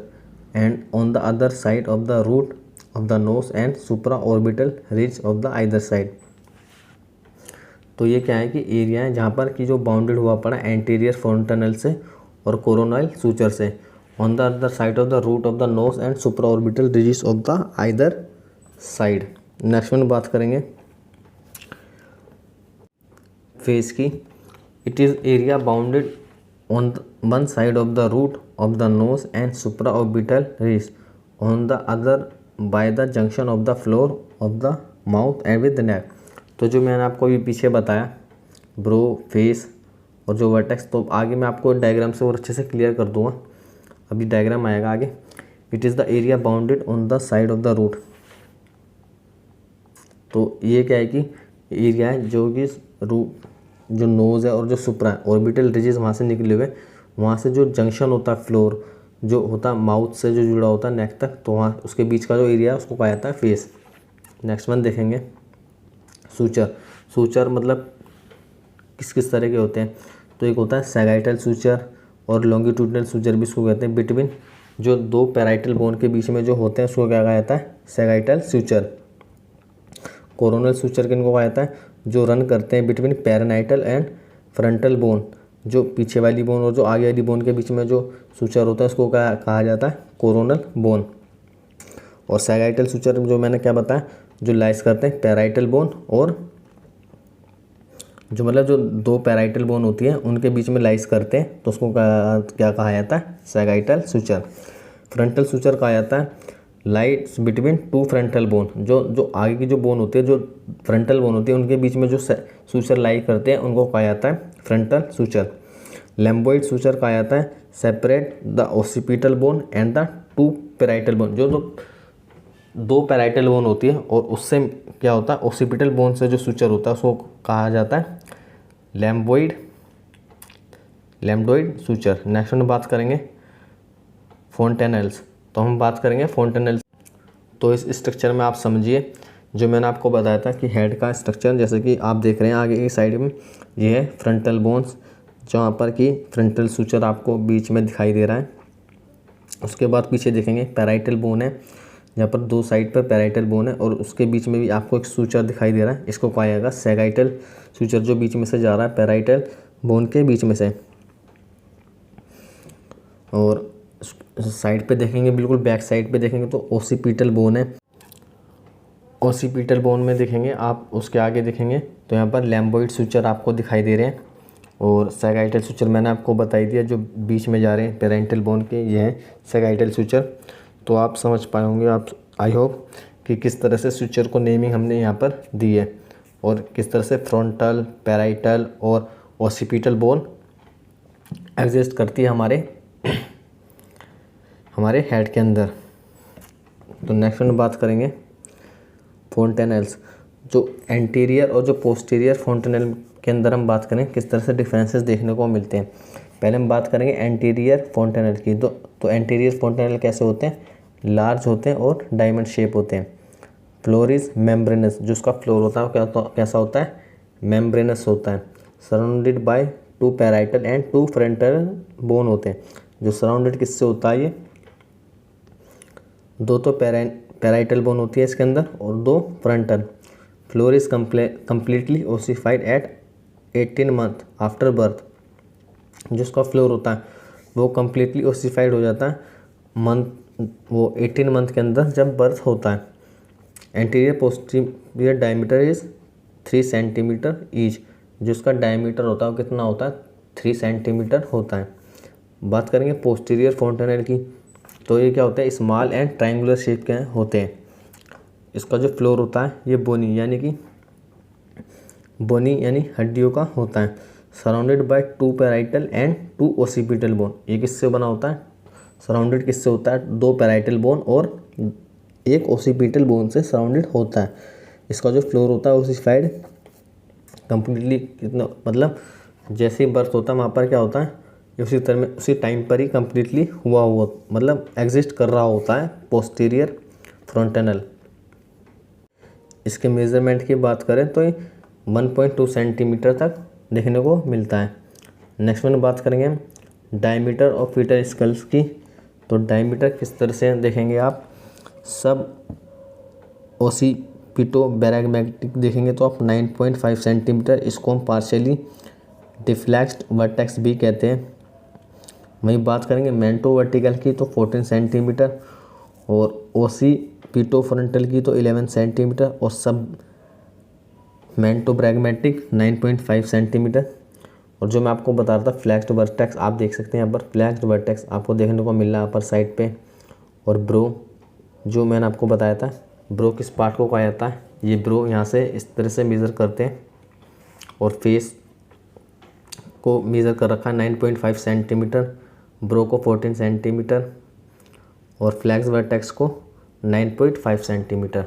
and on the other side of the root of the nose and supra orbital ridge of the either side. तो ये क्या है कि area है जहाँ पर कि जो बाउंडेड हुआ पड़ा एंटीरियर फ्रंटनल से और कोरोनल सूचर से, on the other side of the root of the nose and supra orbital ridges of the either side. Next में बात करेंगे फेस की। It is area bounded on one side of the root of the nose and supra orbital ridge, on the other by the junction of the floor of the mouth and with the neck. तो जो मैंने आपको अभी पीछे बताया bro, face और जो vertex, तो आगे मैं आपको डायग्राम से और अच्छे से क्लियर कर दूंगा, अभी डायग्राम आएगा आगे। It is the area bounded on the side of the root. तो ये क्या है कि एरिया है जो कि रूट, जो नोज़ है और जो सुप्रा ऑर्बिटल रिजेस वहाँ से निकले हुए, वहाँ से जो जंक्शन होता है फ्लोर जो होता है माउथ से जो जुड़ा होता है नेक तक, तो वहाँ उसके बीच का जो एरिया है उसको कहा जाता है फेस। नेक्स्ट वन देखेंगे सूचर। सूचर मतलब किस किस तरह के होते हैं, तो एक होता है सैगाइटल सूचर और लॉन्गिट्यूडनल सूचर भी इसको कहते हैं। बिटवीन जो 2 पैराइटल बोन के बीच में जो होते हैं उसको क्या कहा जाता है, सैगाइटल सूचर। कोरोनल सूचर किनको कहा जाता है, जो रन करते हैं बिटवीन पैरानाइटल एंड फ्रंटल बोन, जो पीछे वाली बोन और जो आगे वाली बोन के बीच में जो सूचर होता है उसको कहा जाता है कोरोनल बोन। और सैगाइटल सूचर जो मैंने क्या बताया, जो लाइस करते हैं पैराइटल बोन, और जो मतलब जो 2 पैराइटल बोन होती है उनके बीच में लाइस करते हैं, तो उसको क्या कहा जाता है, सैगाइटल सूचर। फ्रंटल सूचर कहा जाता है लाइट्स बिटवीन 2 फ्रंटल बोन, जो आगे की जो बोन होती है, जो फ्रंटल बोन होती है उनके बीच में जो सूचर लाई करते हैं उनको कहा जाता है फ्रंटल सूचर। लैम्बोइड सूचर कहा जाता है separate the occipital bone and the 2 parietal bone, जो दो पैराइटल बोन होती है और उससे क्या होता है, ओसिपिटल बोन से जो सूचर होता है उसको कहा जाता है लैम्बडोइड सूचर। नेक्स्ट में बात करेंगे फोंटेनेल्स। तो हम बात करेंगे फोंटेनेल्स। तो इस स्ट्रक्चर में आप समझिए जो मैंने आपको बताया था कि हेड का स्ट्रक्चर, जैसे कि आप देख रहे हैं आगे की साइड में ये है फ्रंटल बोन्स, जहाँ पर कि फ्रंटल सूचर आपको बीच में दिखाई दे रहा है। उसके बाद पीछे देखेंगे पैराइटल बोन है, जहाँ पर दो साइड पर पैराइटल बोन है और उसके बीच में भी आपको एक सूचर दिखाई दे रहा है। इसको कहा जाएगा सैगाइटल सूचर, जो बीच में से जा रहा है पैराइटल बोन के बीच में से। और साइड पे देखेंगे, बिल्कुल बैक साइड पे देखेंगे तो ओसिपिटल बोन है। ओसिपिटल बोन में देखेंगे आप, उसके आगे देखेंगे तो यहाँ पर लैम्बोइड सूचर आपको दिखाई दे रहे हैं और सैगाइटल सूचर मैंने आपको बताई दिया जो बीच में जा रहे हैं पैरेंटल बोन के, ये हैं सैगाइटल सूचर। तो आप समझ पाए होंगे, आप आई होप, कि किस तरह से सूचर को नेमिंग हमने यहाँ पर दी है और किस तरह से फ्रंटल, पैराइटल और ओसिपिटल बोन एग्जिस्ट करती है हमारे हेड के अंदर। तो नेक्स्ट में बात करेंगे फोंटेनेल्स। जो एंटीरियर और जो पोस्टीरियर फोंटेनेल के अंदर हम बात करें किस तरह से डिफरेंसेस देखने को मिलते हैं। पहले हम बात करेंगे एंटीरियर फोंटेनेल की। तो एंटीरियर फोंटेनेल कैसे होते हैं, लार्ज होते हैं और डायमंड शेप होते हैं। फ्लोर इज मेम्ब्रेनस, जो उसका फ्लोर होता है कैसा होता है, मेम्ब्रेनस होता है। Surrounded by 2 parietal and 2 frontal bone होते हैं। जो सराउंडेड किससे होता है, ये दो तो पैराइटल बोन होती है इसके अंदर और 2 frontal. Floor is completely ossified at 18 month after birth. जो उसका फ्लोर होता है वो कम्प्लीटली ओसिफाइड हो जाता है वो 18 मंथ के अंदर जब बर्थ होता है। Anterior posterior diameter is 3 centimetre each. जो उसका डायमीटर होता है वो कितना होता है, 3 सेंटीमीटर होता है। बात करेंगे पोस्टीरियर फोंटेनेल की, तो ये क्या होता है, स्मॉल एंड ट्रायंगुलर शेप के होते हैं। इसका जो फ्लोर होता है ये बोनी यानी हड्डियों का होता है। Surrounded by 2 parietal and 2 occipital bone. ये किससे बना होता है, सराउंडेड किससे होता है, 2 पैराइटल बोन और 1 ओसिपिटल बोन से सराउंडेड होता है। इसका जो फ्लोर होता है ओसिफाइड कम्प्लीटली, कितना मतलब जैसे ही बर्थ होता है वहाँ पर क्या होता है, उसी टाइम पर ही कम्प्लीटली हुआ मतलब एग्जिस्ट कर रहा होता है पोस्टीरियर फ्रंटेनल। इसके मेज़रमेंट की बात करें तो ये 1.2 सेंटीमीटर तक देखने को मिलता है। नेक्स्ट में बात करेंगे डायमीटर ऑफ फीटल स्कल्स की। तो डायमीटर किस तरह से देखेंगे आप, सब ओसिपिटो ब्रैगमेटिक देखेंगे तो आप 9.5 सेंटीमीटर, इसको हम पार्शियली डिफ्लेक्स्ड वर्टेक्स भी कहते हैं। वहीं बात करेंगे मेंटो वर्टिकल की तो 14 सेंटीमीटर और ओसिपिटो फ्रंटल की तो 11 सेंटीमीटर और सब मेंटो ब्रैगमेटिक 9.5 सेंटीमीटर। और जो मैं आपको बता रहा था फ्लैक्स्ड वर्टेक्स, आप देख सकते हैं यहाँ पर फ्लैक्स्ड वर्टेक्स आपको देखने को मिल रहा है अपर साइड पे। और ब्रो, जो मैंने आपको बताया था ब्रो किस पार्ट को कहा जाता है, ये ब्रो यहाँ से इस तरह से मेज़र करते हैं और फेस को मेज़र कर रखा है 9.5 सेंटीमीटर, ब्रो को 14 सेंटीमीटर और फ्लैक्स वर्टेक्स को 9.5 सेंटीमीटर।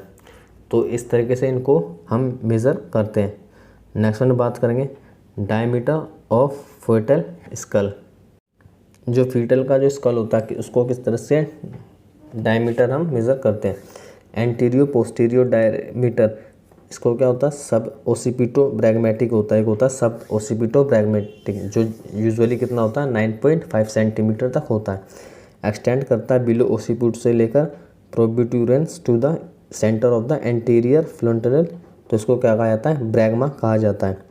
तो इस तरीके से इनको हम मेज़र करते हैं। नेक्स्ट में बात करेंगे डायमीटर ऑफ फीटल स्कल। जो फीटल का जो स्कल होता है कि उसको किस तरह से डायमीटर हम मेज़र करते हैं। एंटीरियो पोस्टीरियो डायमीटर, इसको क्या होता है, सब ओसिपिटो ब्रैगमेटिक होता है, एक होता है सब ओसिपिटो ब्रैगमेटिक, जो यूजुअली कितना होता है 9.5 सेंटीमीटर तक होता है। एक्सटेंड करता है बिलो ओसिपिट से लेकर protuberance to the centre of the anterior frontal. तो इसको क्या कहा जाता है, ब्रैगमा कहा जाता है।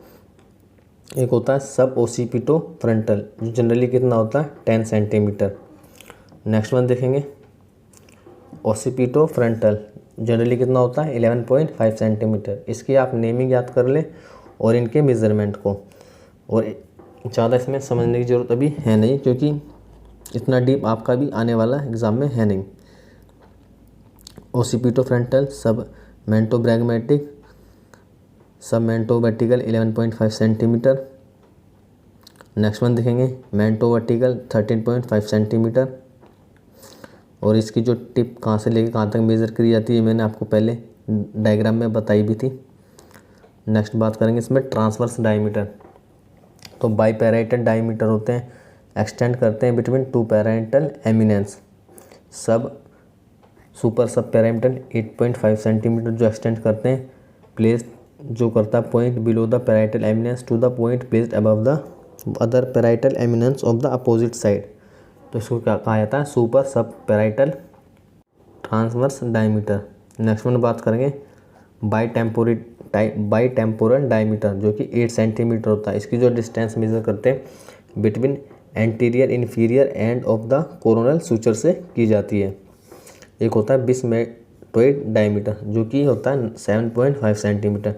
एक होता है सब ओसिपिटो फ्रंटल, जो जनरली कितना होता है 10 सेंटीमीटर। नेक्स्ट वन देखेंगे ओसिपिटो फ्रंटल, जनरली कितना होता है 11.5 सेंटीमीटर। इसकी आप नेमिंग याद कर लें और इनके मेज़रमेंट को, और ज़्यादा इसमें समझने की ज़रूरत अभी है नहीं क्योंकि इतना डीप आपका भी आने वाला एग्ज़ाम में है नहीं। ओसिपिटो फ्रंटल सब मेंटो ब्रैगमेटिक सब मेंटो वर्टिकल 11.5 सेंटीमीटर। नेक्स्ट वन देखेंगे मेंटो वर्टिकल 13.5 सेंटीमीटर। और इसकी जो टिप कहाँ से लेके कहाँ तक मेज़र करी जाती है मैंने आपको पहले डायग्राम में बताई भी थी। नेक्स्ट बात करेंगे इसमें ट्रांसवर्स डायमीटर। तो बाईपैराइटल डायमीटर होते हैं, एक्सटेंड करते हैं between two parietal eminence. Super sub parietal 8.5 centimetre जो एक्सटेंड करते हैं, प्लेस जो करता है point below the parietal eminence to the point placed above the other parietal eminence of the opposite side. तो इसको क्या कहा जाता है? Super sub parietal transverse diameter. Next one बात करेंगे बाई टेम्पोरल डायमीटर, जो कि 8 सेंटीमीटर होता है। इसकी जो डिस्टेंस मेजर करते हैं between anterior inferior end of the coronal suture से की जाती है। एक होता है बिस्मेटोइड डायमीटर, जो कि होता है 7.5 centimetre,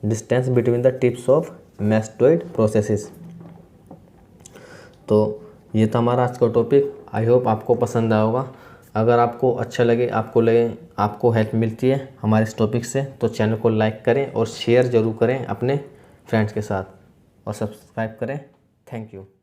distance between the tips of mastoid processes. तो ये था हमारा आज का टॉपिक। आई होप आपको पसंद आया होगा। अगर आपको अच्छा लगे, आपको हेल्प मिलती है हमारे इस टॉपिक से, तो चैनल को लाइक करें और शेयर ज़रूर करें अपने फ्रेंड्स के साथ और सब्सक्राइब करें। Thank you.